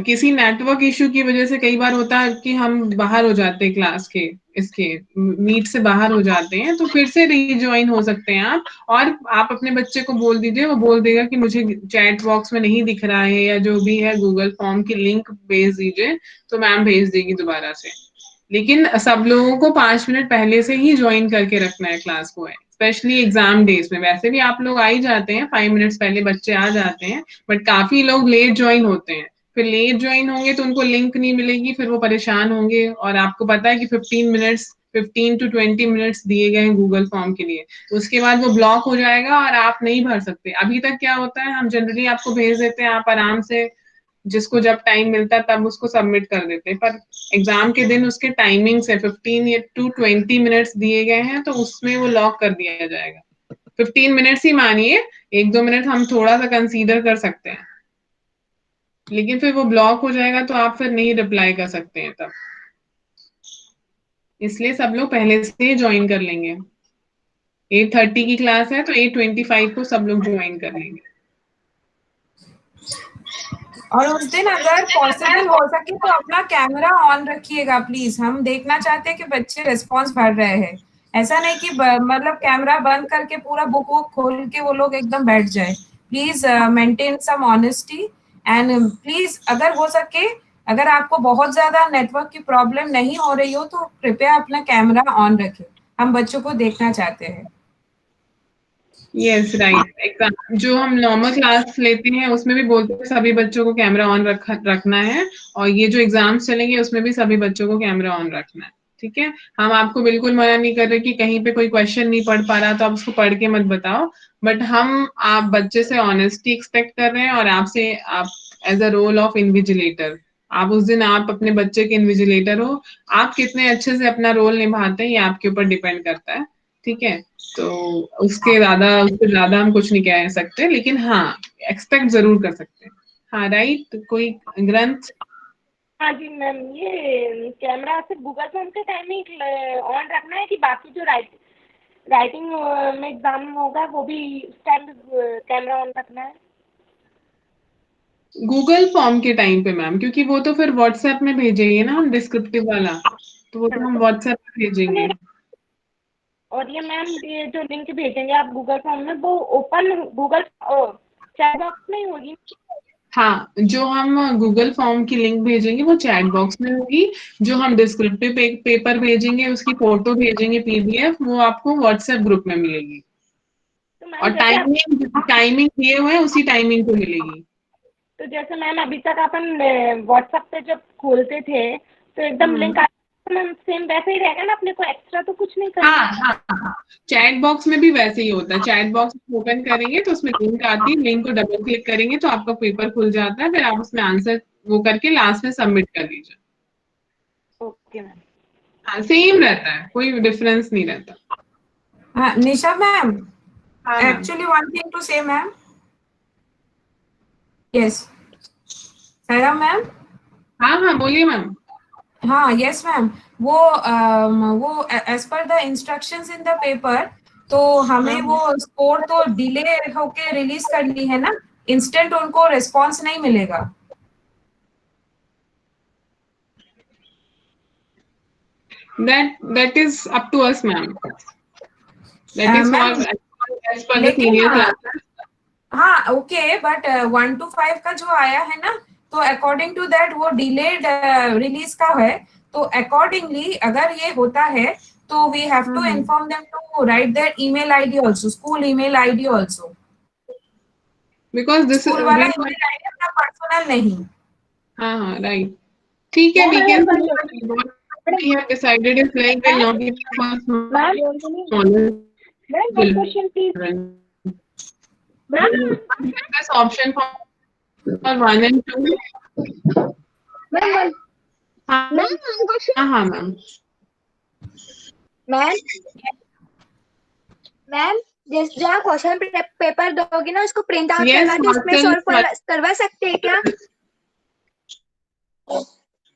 किसी नेटवर्क इशू की वजह से कई बार होता है कि हम बाहर हो जाते हैं क्लास के, इसके मीट से बाहर हो जाते हैं, तो फिर से रीज्वाइन हो सकते हैं आप। और आप अपने बच्चे को बोल दीजिए, वो बोल देगा कि मुझे चैट बॉक्स में नहीं दिख रहा है, या जो भी है गूगल फॉर्म की लिंक भेज दीजिए, तो मैम भेज देगी दोबारा से। लेकिन सब लोगों को 5 मिनट पहले से ही ज्वाइन करके रखना है क्लास को, स्पेशली एग्जाम डेज में। वैसे भी आप लोग आ ही जाते हैं, 5 मिनट्स पहले बच्चे आ जाते हैं, बट काफी लोग लेट ज्वाइन होते हैं। फिर लेट ज्वाइन होंगे तो उनको लिंक नहीं मिलेगी, फिर वो परेशान होंगे। और आपको पता है कि 15 to 20 मिनट्स दिए गए हैं गूगल फॉर्म के लिए, उसके बाद वो ब्लॉक हो जाएगा और आप नहीं भर सकते। अभी तक क्या होता है, हम जनरली आपको भेज देते हैं, आप आराम से जिसको जब टाइम मिलता है तब उसको सबमिट कर देते हैं, पर एग्जाम के दिन उसके टाइमिंग्स है, 15 to 20 मिनट्स दिए गए हैं, तो उसमें वो लॉक कर दिया जाएगा। 15 मिनट्स ही मानिए, 1-2 मिनट हम थोड़ा सा कंसीडर कर सकते हैं, लेकिन फिर वो ब्लॉक हो जाएगा तो आप फिर नहीं रिप्लाई कर सकते हैं तब। इसलिए सब लोग पहले से ही ज्वाइन कर लेंगे। 8:30 की क्लास है तो 8:25 को सब लोग ज्वाइन कर लेंगे। और उस दिन अगर पॉसिबल हो सके तो अपना कैमरा ऑन रखिएगा प्लीज, हम देखना चाहते हैं कि बच्चे रिस्पॉन्स भर रहे हैं। ऐसा नहीं कि मतलब कैमरा बंद करके पूरा बुक वुक खोल के वो लोग एकदम बैठ जाए। Please maintain some honesty, and please अगर हो सके, अगर आपको बहुत ज्यादा नेटवर्क की प्रॉब्लम नहीं हो रही हो तो कृपया अपना कैमरा ऑन रखें, हम बच्चों को देखना चाहते हैं। Yes, right. एग्जाम जो हम नॉर्मल क्लास लेते हैं उसमें भी बोलते हैं सभी बच्चों को कैमरा ऑन रखना है, और ये जो एग्जाम्स चलेंगे उसमें भी सभी बच्चों को कैमरा ऑन रखना है। ठीक है, हम आपको बिल्कुल मना नहीं कर रहे कि कहीं पे कोई क्वेश्चन नहीं पढ़ पा रहा तो आप उसको पढ़ के मत बताओ, बट हम आप बच्चे से ऑनेस्टी एक्सपेक्ट कर रहे हैं, और आपसे आप as a role of invigilator, आप उस दिन आप अपने बच्चे के इन्विजिलेटर हो। आप कितने अच्छे से अपना रोल निभाते हैं ये आपके ऊपर डिपेंड करता है। ठीक है, तो उससे ज्यादा हम कुछ नहीं कह सकते, लेकिन हाँ एक्सपेक्ट जरूर कर सकते हैं। हाँ राइट, कोई ग्रंथ? हाँ जी मैम, ये कैमरा सिर्फ गूगल फॉर्म के टाइम ही ऑन रखना है कि बाकी जो राइटिंग में एग्जाम होगा वो भी उस टाइम कैमरा ऑन रखना है? गूगल फॉर्म के टाइम पे मैम, क्योंकि वो तो फिर व्हाट्सएप में भेजेंगे ना हम, डिस्क्रिप्टिव वाला, तो वो तो हम व्हाट्सएप में भेजेंगे। और ये मैम, ये जो लिंक भेजेंगे आप गूगल फॉर्म में, वो ओपन गूगल चैट बॉक्स में ही होगी? हाँ, जो हम गूगल फॉर्म की लिंक भेजेंगे वो चैट बॉक्स में होगी। जो हम डिस्क्रिप्टिव पेपर भेजेंगे, उसकी फोटो भेजेंगे PDF, वो आपको व्हाट्सएप ग्रुप में मिलेगी। तो मैम और जैसे टाइमिंग दिए हुए हैं उसी टाइमिंग पे मिलेगी। तो जैसे मैम अभी तक अपन व्हाट्सएप पे जब खोलते थे तो एकदम लिंक आता, मैम सेम वैसे ही रहेगा ना? अपने को एक्स्ट्रा तो कुछ नहीं करना? हाँ, चैट बॉक्स में भी वैसे ही होता है। चैट बॉक्स ओपन करेंगे तो उसमें लिंक आती है, लिंक को डबल क्लिक करेंगे तो आपका पेपर खुल जाता है, फिर आप उसमें आंसर वो करके लास्ट में सबमिट कर दीजिए। Okay ma'am. हाँ, सेम रहता है, कोई डिफरेंस नहीं रहता। हाँ निशा मैम, हाँ ma'am. Actually one thing to say ma'am. Yes Saira ma'am. हाँ बोलिए मैम। हाँ यस मैम, वो as per the instructions in the paper, तो हमें वो स्कोर तो डिले होके रिलीज करनी है ना, इंस्टेंट उनको रिस्पॉन्स नहीं मिलेगा। That is up to us, ma'am. That is for ma'am as per the लेकिन senior classes. हाँ ओके, बट 1 to 5 का जो आया है ना, तो अकॉर्डिंग टू दैट वो डिलेड रिलीज का है, तो अकॉर्डिंगली अगर ये होता है तो we have to inform them to write their email ID also, school email ID also, Because this school वाला ईमेल आईडी अपना पर्सनल नहीं। हाँ right. ठीक है, we can see what we have decided is like will not be for smaller. Ma'am, one question please. This option for 1 and 2. Ma'am हाँ ma'am. Ma'am जहाँ question paper दोगे ना, उसको प्रिंट आउट Yes, करवा के उसमें सॉल्व करवा सकते हैं क्या?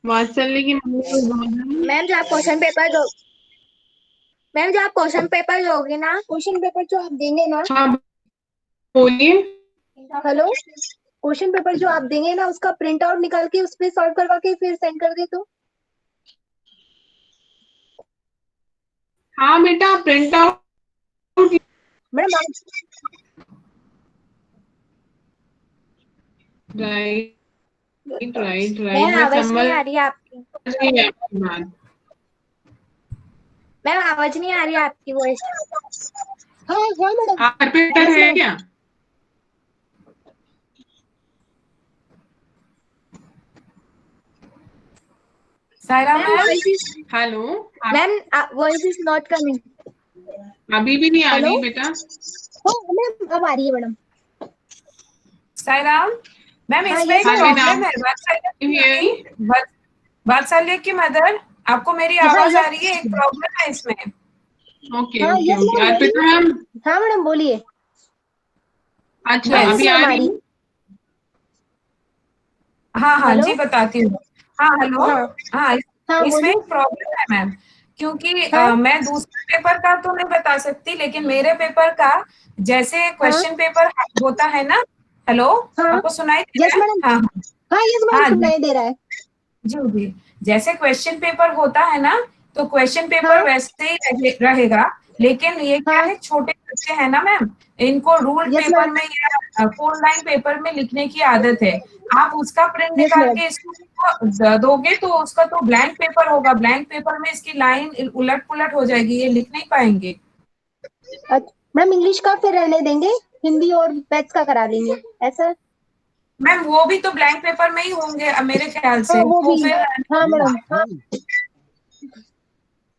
वात्सल्य की मम्मी मैम जब आप क्वेश्चन पेपर दोगे ना, क्वेश्चन पेपर जो आप देंगे ना, हाँ बोलिए। हेलो, क्वेश्चन पेपर जो आप देंगे ना, उसका प्रिंट आउट निकाल के उसमें सॉल्व करवा के फिर सेंड कर दे तो। हाँ बेटा, print out madam right ma'am आवाज नहीं आ रही है आपकी। बात। मैम आवाज नहीं आ रही है आपकी वॉइस। हाँ मैडम। आप पेपर है क्या? Saira ma'am, hello ma'am voice is not coming. अभी भी नहीं आ रही बेटा? मैम अब आ रही है मैडम। सायरा मैम, हाँ, इसमें एक yes, प्रॉब्लम है, वात्सल्य की मदर, आपको मेरी आवाज आ रही है? एक प्रॉब्लम है इसमें। Okay okay okay. Arpita ma'am. हाँ मैडम बोलिए। अच्छा अभी आ रही है? हाँ जी बताती हूँ। हाँ हेलो। हाँ इसमें बोलिए। प्रॉब्लम है मैम, क्योंकि मैं दूसरे पेपर का तो नहीं बता सकती, लेकिन मेरे पेपर का जैसे क्वेश्चन पेपर होता है ना। हेलो, आपको सुनाई दे रहा है? हाँ सुनाई दे रहा है। जी, जैसे क्वेश्चन पेपर होता है ना, तो क्वेश्चन पेपर वैसे ही रहेगा, लेकिन ये क्या है, छोटे बच्चे हैं ना मैम, इनको रूल पेपर में या 4 लाइन पेपर में लिखने की आदत है। आप उसका प्रिंट निकाल के इसको दोगे तो उसका तो ब्लैंक पेपर होगा, ब्लैंक पेपर में इसकी लाइन उलट पुलट हो जाएगी, ये लिख नहीं पाएंगे। मैम इंग्लिश का फिर रहने देंगे, हिंदी और मैथ्स का करा देंगे ऐसा? मैम वो भी तो ब्लैंक पेपर में ही होंगे मेरे ख्याल से। वो भी फिर हाँ मैडम।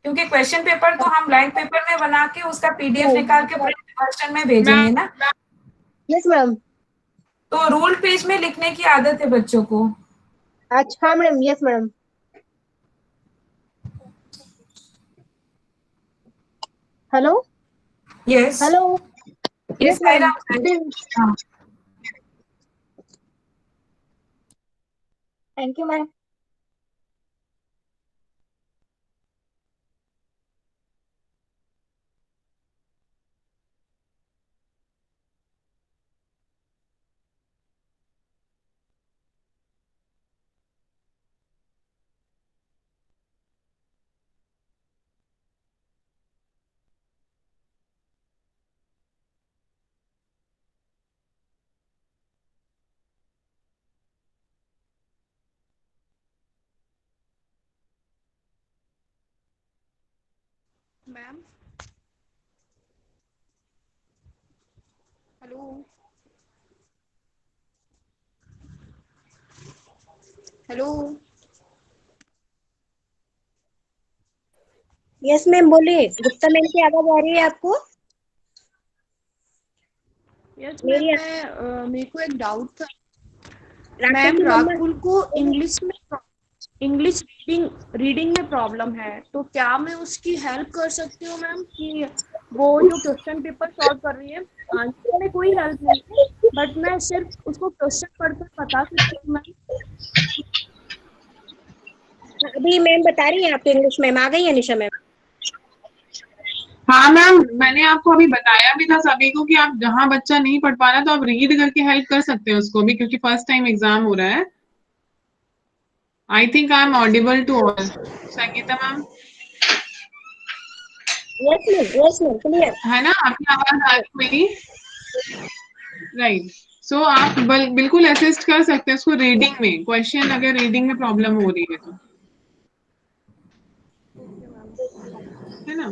क्योंकि क्वेश्चन पेपर तो हम ब्लैंक पेपर में बना के उसका पीडीएफ निकाल के प्रिंट वर्जन में भेजेंगे ना। Yes madam. तो रूल पेज में लिखने की आदत है बच्चों को। अच्छा madam. Yes madam. Hello. Yes hello. Yes thank you ma'am. Ma'am hello hello. Yes ma'am बोलिए। गुप्ता मैम की आवाज आ रही है आपको? यस मैम, मेरे को एक डाउट था मैम। राहुल को इंग्लिश रीडिंग में प्रॉब्लम है, तो क्या मैं उसकी हेल्प कर सकती हूँ मैम? कि वो जो क्वेश्चन पेपर सॉल्व कर रही है, आंसर में कोई हेल्प नहीं है, बट मैं सिर्फ उसको क्वेश्चन पढ़कर बता सकती हूँ मैम। अभी मैम बता रही है आपको, इंग्लिश मैम आ गई है, निशा मैम? हाँ मैम, मैंने आपको अभी बताया भी था सभी को कि आप जहाँ बच्चा नहीं पढ़ पा रहा तो आप रीड करके हेल्प कर सकते हैं उसको भी, क्योंकि फर्स्ट टाइम एग्जाम हो रहा है। I think I am audible to all. Sangeeta ma'am, yes ma'am, clear. है ना? आपकी आवाज आ रही मेरी? राइट। सो आप बिल्कुल असिस्ट कर सकते हैं उसको रीडिंग में, क्वेश्चन अगर रीडिंग में प्रॉब्लम हो रही है तो, ओके मैम। है ना?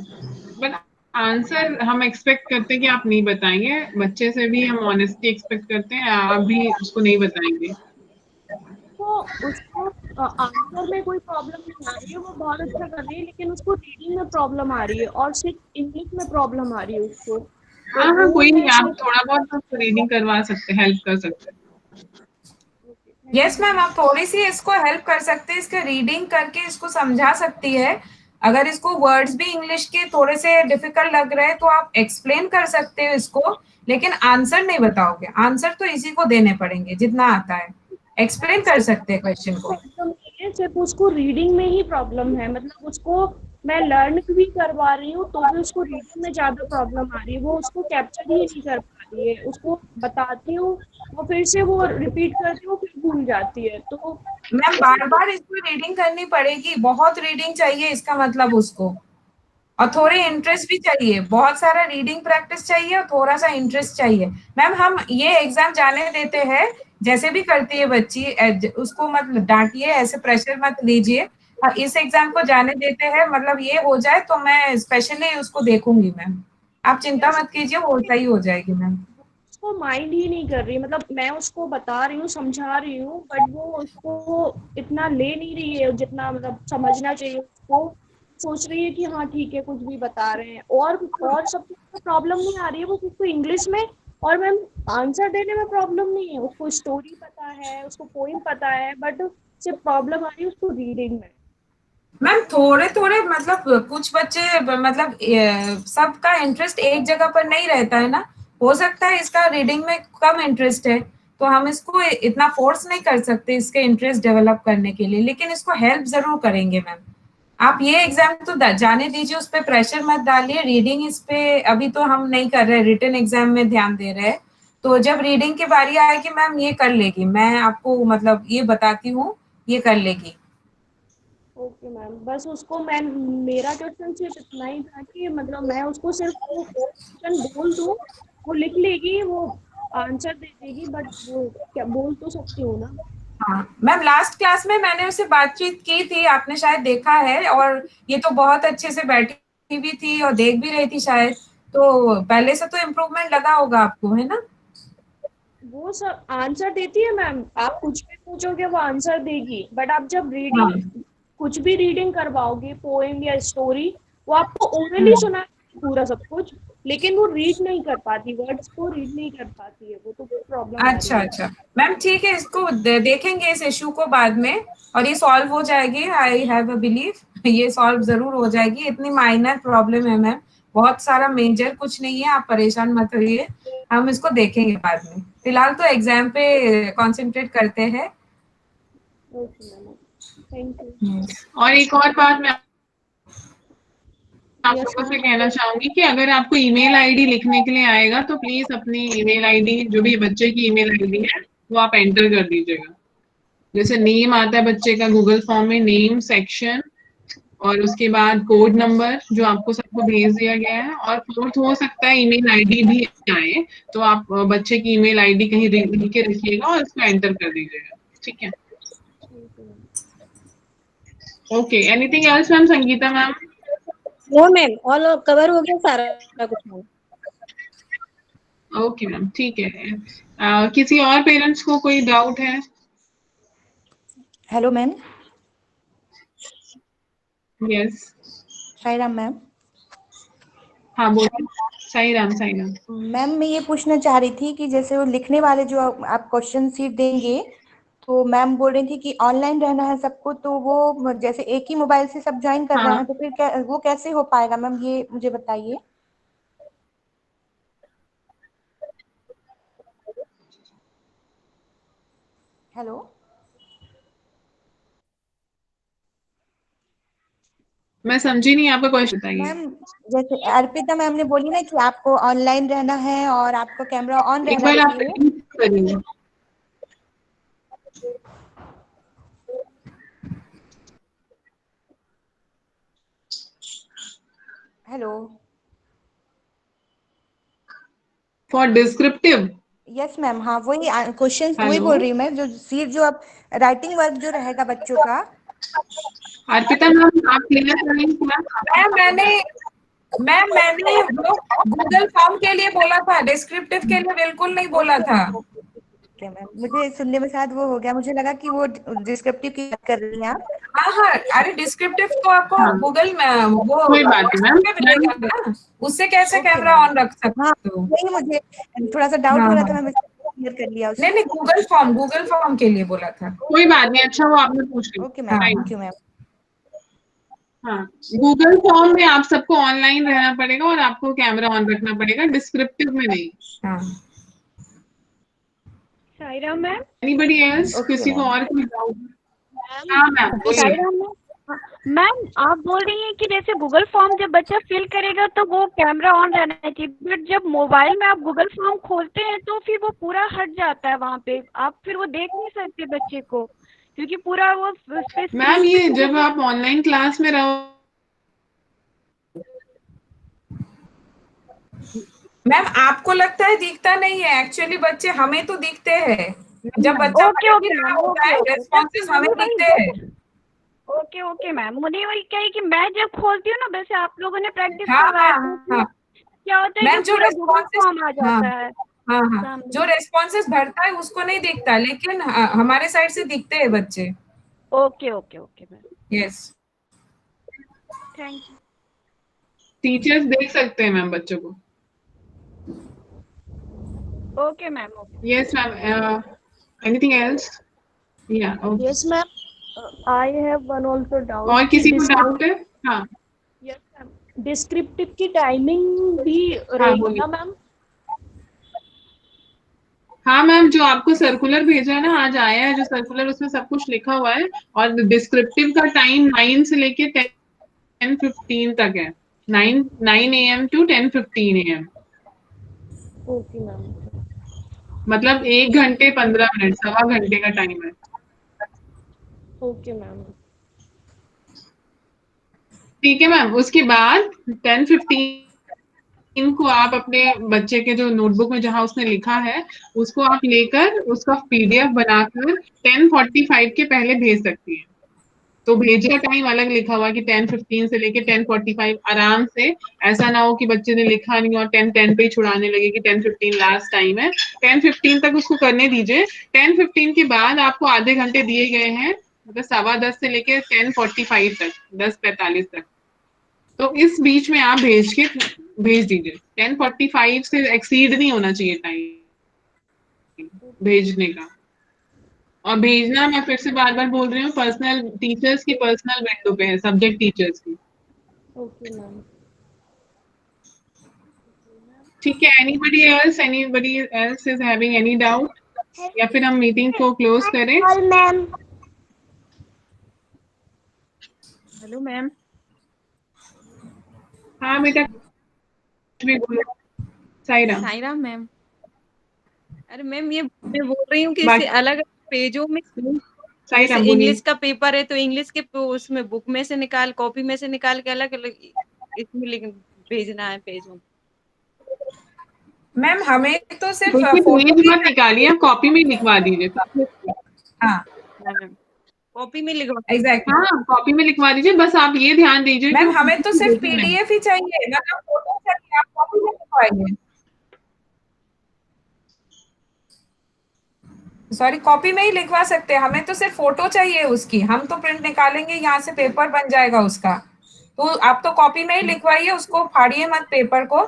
बट आंसर हम एक्सपेक्ट करते हैं कि आप नहीं बताएंगे, बच्चे से भी हम ऑनेस्टी एक्सपेक्ट करते हैं, आप भी उसको नहीं बताएंगे। तो उसको आंसर में कोई प्रॉब्लम नहीं आ रही है, वो बहुत अच्छा कर रही है, लेकिन उसको रीडिंग में प्रॉब्लम आ रही है और सिर्फ इंग्लिश में प्रॉब्लम आ रही है उसको। तो हाँ हाँ, वो कोई नहीं, मैं आप थोड़ा बहुत तो रीडिंग करवा सकते हैं, हेल्प कर सकते हैं। Thank yes you ma'am, ma'am. आप थोड़ी सी इसको हेल्प कर सकते हैं, इसके रीडिंग करके इसको समझा सकती है। अगर इसको वर्ड्स भी इंग्लिश के थोड़े से डिफिकल्ट लग रहे हैं तो आप एक्सप्लेन कर सकते हो इसको, लेकिन आंसर नहीं बताओगे। आंसर तो इसी को देने पड़ेंगे जितना आता है, एक्सप्लेन कर सकते हैं क्वेश्चन को। प्रॉब्लम नहीं है, सिर्फ उसको रीडिंग में ही प्रॉब्लम है। मतलब उसको मैं लर्न भी करवा रही हूँ तो भी उसको रीडिंग में ज्यादा प्रॉब्लम आ रही है, वो उसको कैप्चर ही नहीं कर पा रही है। उसको बताती हूँ, वो फिर से वो रिपीट करती हूँ, फिर भूल जाती है। तो मैम बार बार इसको रीडिंग करनी पड़ेगी, बहुत रीडिंग चाहिए इसका मतलब उसको, और थोड़े इंटरेस्ट भी चाहिए। बहुत सारा रीडिंग प्रैक्टिस चाहिए और थोड़ा सा इंटरेस्ट चाहिए। मैम हम ये एग्जाम जाने देते हैं, जैसे भी करती है बच्ची, उसको मत डांटिए, ऐसे प्रेशर मत लीजिए। इस एग्जाम को जाने देते हैं, मतलब ये हो जाए तो मैं स्पेशली उसको देखूंगी मैम, आप चिंता मत कीजिए, वो सही हो जाएगी मैम। उसको माइंड ही नहीं कर रही। मतलब मैं उसको बता रही हूँ, समझा रही हूँ, बट वो उसको इतना ले नहीं रही है जितना मतलब समझना चाहिए उसको। सोच रही है कि हाँ ठीक है, कुछ भी बता रहे हैं। और सब प्रॉब्लम नहीं आ रही है, वो उसको इंग्लिश में और मैम आंसर देने में प्रॉब्लम नहीं है। उसको स्टोरी पता है, उसको पोइम पता है, बट सिर्फ प्रॉब्लम आ रही है उसको रीडिंग में। मैम थोड़े थोड़े मतलब कुछ बच्चे मतलब सबका इंटरेस्ट एक जगह पर नहीं रहता है ना, हो सकता है इसका रीडिंग में कम इंटरेस्ट है, तो हम इसको इतना फोर्स नहीं कर सकते इसके इंटरेस्ट डेवलप करने के लिए, लेकिन इसको हेल्प जरूर करेंगे मैम। आप ये एग्जाम तो जाने दीजिए, उस पर प्रेशर मत डालिए। रीडिंग इस पे अभी तो हम नहीं कर रहे, रिटन एग्जाम में ध्यान दे रहे हैं। तो जब रीडिंग की बारी आएगी मैम ये कर लेगी, मैं आपको मतलब ये बताती हूँ, ये कर लेगी। ओके मैम, बस उसको मैं, मेरा क्वेश्चन सिर्फ इतना ही था कि मतलब मैं उसको सिर्फ वो क्वेश्चन बोल दूँ, वो लिख लेगी, वो आंसर दे देगी, बट वो क्या बोल तो सकती हूँ ना। हाँ मैम, लास्ट क्लास में मैंने उससे बातचीत की थी, आपने शायद देखा है, और ये तो बहुत अच्छे से बैठी भी थी और देख भी रही थी शायद, तो पहले से तो इम्प्रूवमेंट लगा होगा आपको, है ना? वो सब आंसर देती है मैम, आप कुछ भी पूछोगे वो आंसर देगी। बट आप जब हाँ। रीडिंग, कुछ भी रीडिंग करवाओगे, पोएम या स्टोरी, वो आपको ओरली हम्म। सुना पूरा सब कुछ, लेकिन वो रीड नहीं कर पाती, वर्ड्स को रीड नहीं कर पाती है वो, तो प्रॉब्लम आ रही अच्छा है। अच्छा मैम, ठीक है, इसको देखेंगे इस इशू को बाद में, और ये सॉल्व हो जाएगी, आई हैव अ बिलीव ये सॉल्व जरूर हो जाएगी। इतनी माइनर प्रॉब्लम है मैम, बहुत सारा मेजर कुछ नहीं है, आप परेशान मत होइए, हम इसको देखेंगे बाद में। फिलहाल तो एग्जाम पे कंसंट्रेट करते हैं। Okay ma'am, thank you. और एक और बात मैं आप यस लोगों से मैम। कहना चाहूंगी कि अगर आपको ईमेल आईडी लिखने के लिए आएगा तो प्लीज अपनी ईमेल आईडी, जो भी बच्चे की ईमेल आईडी है, वो आप एंटर कर दीजिएगा। जैसे नेम आता है बच्चे का गूगल फॉर्म में, नेम सेक्शन, और उसके बाद कोड नंबर जो आपको सबको भेज दिया गया है, और फोर्थ हो सकता है ईमेल आईडी भी आए, तो आप बच्चे की ईमेल आईडी कहीं लिख के रखिएगा और उसको एंटर कर दीजिएगा। ठीक है? ठीक है ma'am. Okay, anything else ma'am? Sangeeta ma'am? No ma'am, all cover हो गया सारा कुछ मैम। ओके मैम, ठीक है। किसी और पेरेंट्स को कोई डाउट है? Hello ma'am. Yes. Sai Ram ma'am. हाँ बोलिए। साई राम, साई राम। मैम मैं ये पूछना चाह रही थी कि जैसे वो लिखने वाले जो आप क्वेश्चन सीट देंगे, तो मैम बोल रही थी कि ऑनलाइन रहना है सबको, तो वो जैसे एक ही मोबाइल से सब ज्वाइन कर रहे हाँ हैं, तो फिर वो कैसे हो पाएगा मैम, ये मुझे बताइए। हेलो। मैं समझी नहीं आपका क्वेश्चन, बताइए। मैम जैसे अर्पिता मैम ने बोली ना कि आपको ऑनलाइन रहना है और आपका कैमरा ऑन एक रहना बार आप चाहिए। करिए। Hello. For descriptive. Yes ma'am, हाँ वही क्वेश्चन वही हेलो बोल रही हूँ मैं, जो सीट जो आप राइटिंग वर्क जो रहेगा बच्चों का। अर्पिता मैम आप क्लियर करेंगे क्या? मैंने वो गूगल फॉर्म के लिए बोला था, डिस्क्रिप्टिव के लिए बिल्कुल नहीं बोला था। ओके मैम, मुझे सुनने में शायद वो हो गया, मुझे लगा कि वो डिस्क्रिप्टिव की बात कर रही हैं आप। हाँ, अरे डिस्क्रिप्टिव तो आपको हाँ, गूगल में वो कोई बात नहीं मैम। में मिलेगा ना, उससे कैसे ओके कैमरा मैम, ऑन रख सकते हाँ हो? वही मुझे थोड़ा सा डाउट हाँ हो रहा था, हाँ, मैम क्लियर कर लिया उसको। नहीं गूगल फॉर्म के लिए बोला था। कोई बात नहीं, अच्छा वो आपने पूछ लिया। ओके मैम, हाँ थैंक यू मैम। हाँ, गूगल फॉर्म में आप सबको ऑनलाइन रहना पड़ेगा और आपको कैमरा ऑन रखना पड़ेगा, डिस्क्रिप्टिव में नहीं। हाँ। Saira ma'am. Anybody else? Okay किसी को मैम। और कोई डाउट? हाँ मैम बोलिए। सायरा मैम आप बोल रही हैं कि जैसे गूगल फॉर्म जब बच्चा फिल करेगा तो वो कैमरा ऑन रहना चाहिए, बट जब मोबाइल में आप गूगल फॉर्म खोलते हैं तो फिर वो पूरा हट जाता है वहाँ पे, आप फिर वो देख नहीं सकते बच्चे को, क्योंकि पूरा वो उस पे मैम स्क्रीन ये पे जब आप ऑनलाइन क्लास में रहो, मैम आपको लगता है दिखता नहीं है, एक्चुअली बच्चे हमें तो दिखते हैं। जब बच्चा ओके पढ़ ओके भी रहा मैम, होता है, ओके रेस्पॉन्सेस हमें दिखते हैं। ओके ओके मैम, मुझे वही क्या है कि मैं जब खोलती हूँ ना, वैसे आप लोगों ने प्रैक्टिस हाँ करवाया हाँ तो उसमें हाँ क्या होता है कि मैम, जो पूरा गूगल रेस्पॉन्सेस, फॉर्म आ हाँ जाता है हाँ हाँ, सामने। जो रेस्पॉन्सेस भरता है उसको नहीं दिखता, लेकिन हमारे साइड से दिखते हैं बच्चे। Okay okay okay ma'am, yes. Thank you. Teachers देख सकते हैं मैम बच्चों को। Okay ma'am, okay. Yes ma'am, anything else? या okay. Yes, ma'am. I have one also doubt और कि किसी को डाउट है? हाँ yes, ma'am. डिस्क्रिप्टिव की टाइमिंग भी हाँ रहेगी बोलिए। ना मैम? हाँ मैम, जो आपको सर्कुलर भेजा है ना, आज आया है जो सर्कुलर, उसमें सब कुछ लिखा हुआ है। और डिस्क्रिप्टिव का टाइम 9 से लेके 10:15 तक है। 9 AM to 10:15 AM। Okay ma'am. मतलब 1 घंटे 15 मिनट, सवा घंटे का टाइम है। Okay ma'am. ठीक है मैम, उसके बाद 10:15 को आप अपने बच्चे के जो नोटबुक में जहां उसने लिखा है, उसको आप लेकर उसका PDF बनाकर 10:45 के पहले भेज सकती हैं। तो भेजे का टाइम अलग लिखा हुआ कि 10:15 से लेके 10:45, आराम से। ऐसा ना हो कि बच्चे ने लिखा नहीं और 10:10 पे ही छुड़ाने लगे कि 10:15 लास्ट टाइम है। 10:15 तक उसको करने दीजिए। 10:15 के बाद आपको आधे घंटे दिए गए हैं, मतलब 10:15 से लेके 10:45 तक, 10:45 तक। तो इस बीच में आप भेज दीजिए। 10:45 से एक्सीड नहीं होना चाहिए टाइम भेजने का। और भेजना, मैं फिर से बार बार बोल रही हूँ, पर्सनल टीचर्स की पर्सनल विंडो पे है, सब्जेक्ट टीचर्स की। Okay ma'am. ठीक है, anybody else is having any doubt? या फिर हम मीटिंग को क्लोज करें? मैम। Hello ma'am. हाँ बेटा, कुछ भी बोलो। सायरा मैम। अरे मैम, ये मैं बोल रही हूँ कि इसे बाकी अलग पेजों में, सायरा जैसे बोलिए। इंग्लिश का पेपर है तो इंग्लिश के उसमें बुक में से निकाल, कॉपी में से निकाल के अलग अलग इसमें भेजना है पेजों में। मैम हमें तो सिर्फ देखिए, फोटो पेज ही मत निकालिए, आप कॉपी में लिखवा दीजिए। हाँ मैम कॉपी में लिखवा। एग्जैक्टली। हाँ, कॉपी में लिखवा दीजिए। बस आप ये ध्यान दीजिए मैम कि हमें तो सिर्फ बिल्कुल नहीं। PDF ही चाहिए, मतलब फोटो चाहिए, आप कॉपी में लिखवाइए। सॉरी, कॉपी में ही लिखवा सकते हैं, हमें तो सिर्फ फोटो चाहिए उसकी, हम तो प्रिंट निकालेंगे, यहाँ से पेपर बन जाएगा उसका। तो आप तो कॉपी में ही लिखवाइए, उसको फाड़िए मत पेपर को।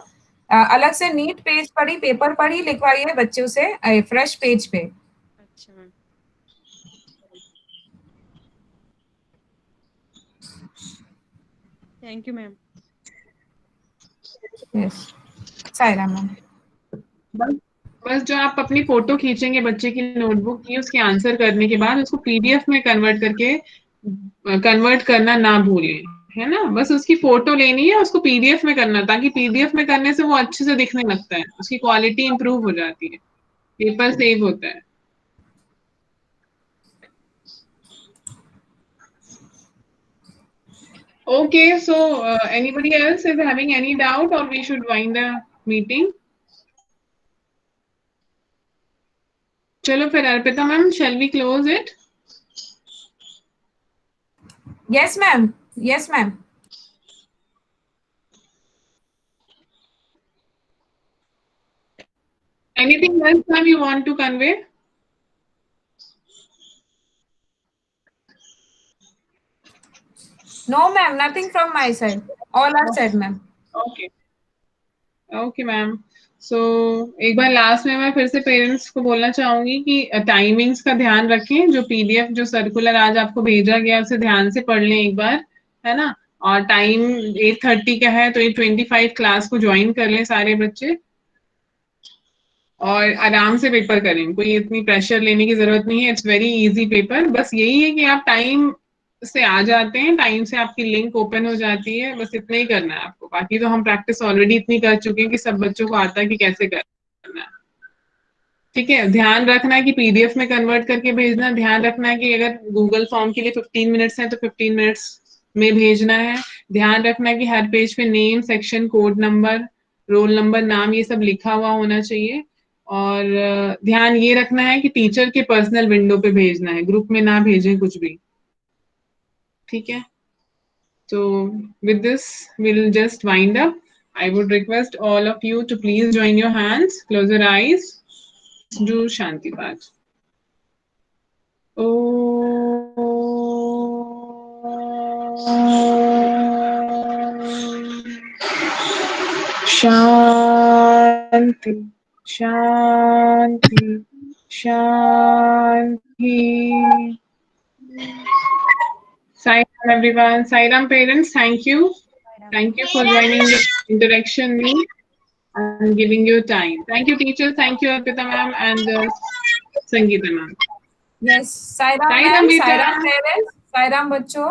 अलग से नीट पेज पर ही, पेपर पर ही लिखवाइए बच्चों से, फ्रेश पेज पे। अच्छा ma'am. Thank you ma'am. Yes Saira ma'am. बस जो आप अपनी फोटो खींचेंगे बच्चे की नोटबुक की, उसके आंसर करने के बाद उसको PDF में कन्वर्ट करना ना भूलें। है ना, बस उसकी फोटो लेनी है, उसको पीडीएफ में करना, ताकि पीडीएफ में करने से वो अच्छे से दिखने लगता है, उसकी क्वालिटी इंप्रूव हो जाती है, पेपर सेव होता है। Okay, so anybody else is having any doubt, or we should wind the meeting? चलो फिर Arpita ma'am, shall we close it? Yes, ma'am. Yes, ma'am. Anything else, ma'am, you want to convey? No, ma'am. Nothing from my side. All are said, ma'am. Okay. Okay, ma'am. So एक बार last में मैं फिर से parents को बोलना चाहूंगी कि टाइमिंग्स का ध्यान रखें, जो पीडीएफ जो सर्कुलर आज आपको भेजा गया उसे ध्यान से पढ़ लें एक बार, है ना। और टाइम 8:30 का है, तो 8:25 क्लास को ज्वाइन कर लें सारे बच्चे, और आराम से पेपर करें, कोई इतनी प्रेशर लेने की जरूरत नहीं है, इट्स वेरी इजी पेपर। बस यही है कि आप टाइम से आ जाते हैं, टाइम से आपकी लिंक ओपन हो जाती है, बस इतना ही करना है आपको। बाकी तो हम प्रैक्टिस ऑलरेडी इतनी कर चुके हैं कि सब बच्चों को आता है कि कैसे करना है। ठीक है, ध्यान रखना है कि पीडीएफ में कन्वर्ट करके भेजना, ध्यान रखना है कि अगर गूगल फॉर्म के लिए 15 मिनट्स है तो 15 मिनट्स में भेजना है। ध्यान रखना है कि हर पेज पे name, section, code number, roll number, नाम, ये सब लिखा हुआ होना चाहिए। और ध्यान ये रखना है कि टीचर के पर्सनल विंडो पे भेजना है, ग्रुप में ना भेजें कुछ भी। ठीक है, so with this we'll just wind up. I would request all of you to please join your hands, close your eyes, do Shanti Path. Shanti, Shanti, Shanti. Sairam everyone, Sairam parents, thank you. Thank you for joining the interaction me and giving your time. Thank you teachers, thank you Arpita ma'am and Sangeeta ma'am. Yes, Sairam Sairam ma'am, beta. Sairam parents, Sairam बच्चों।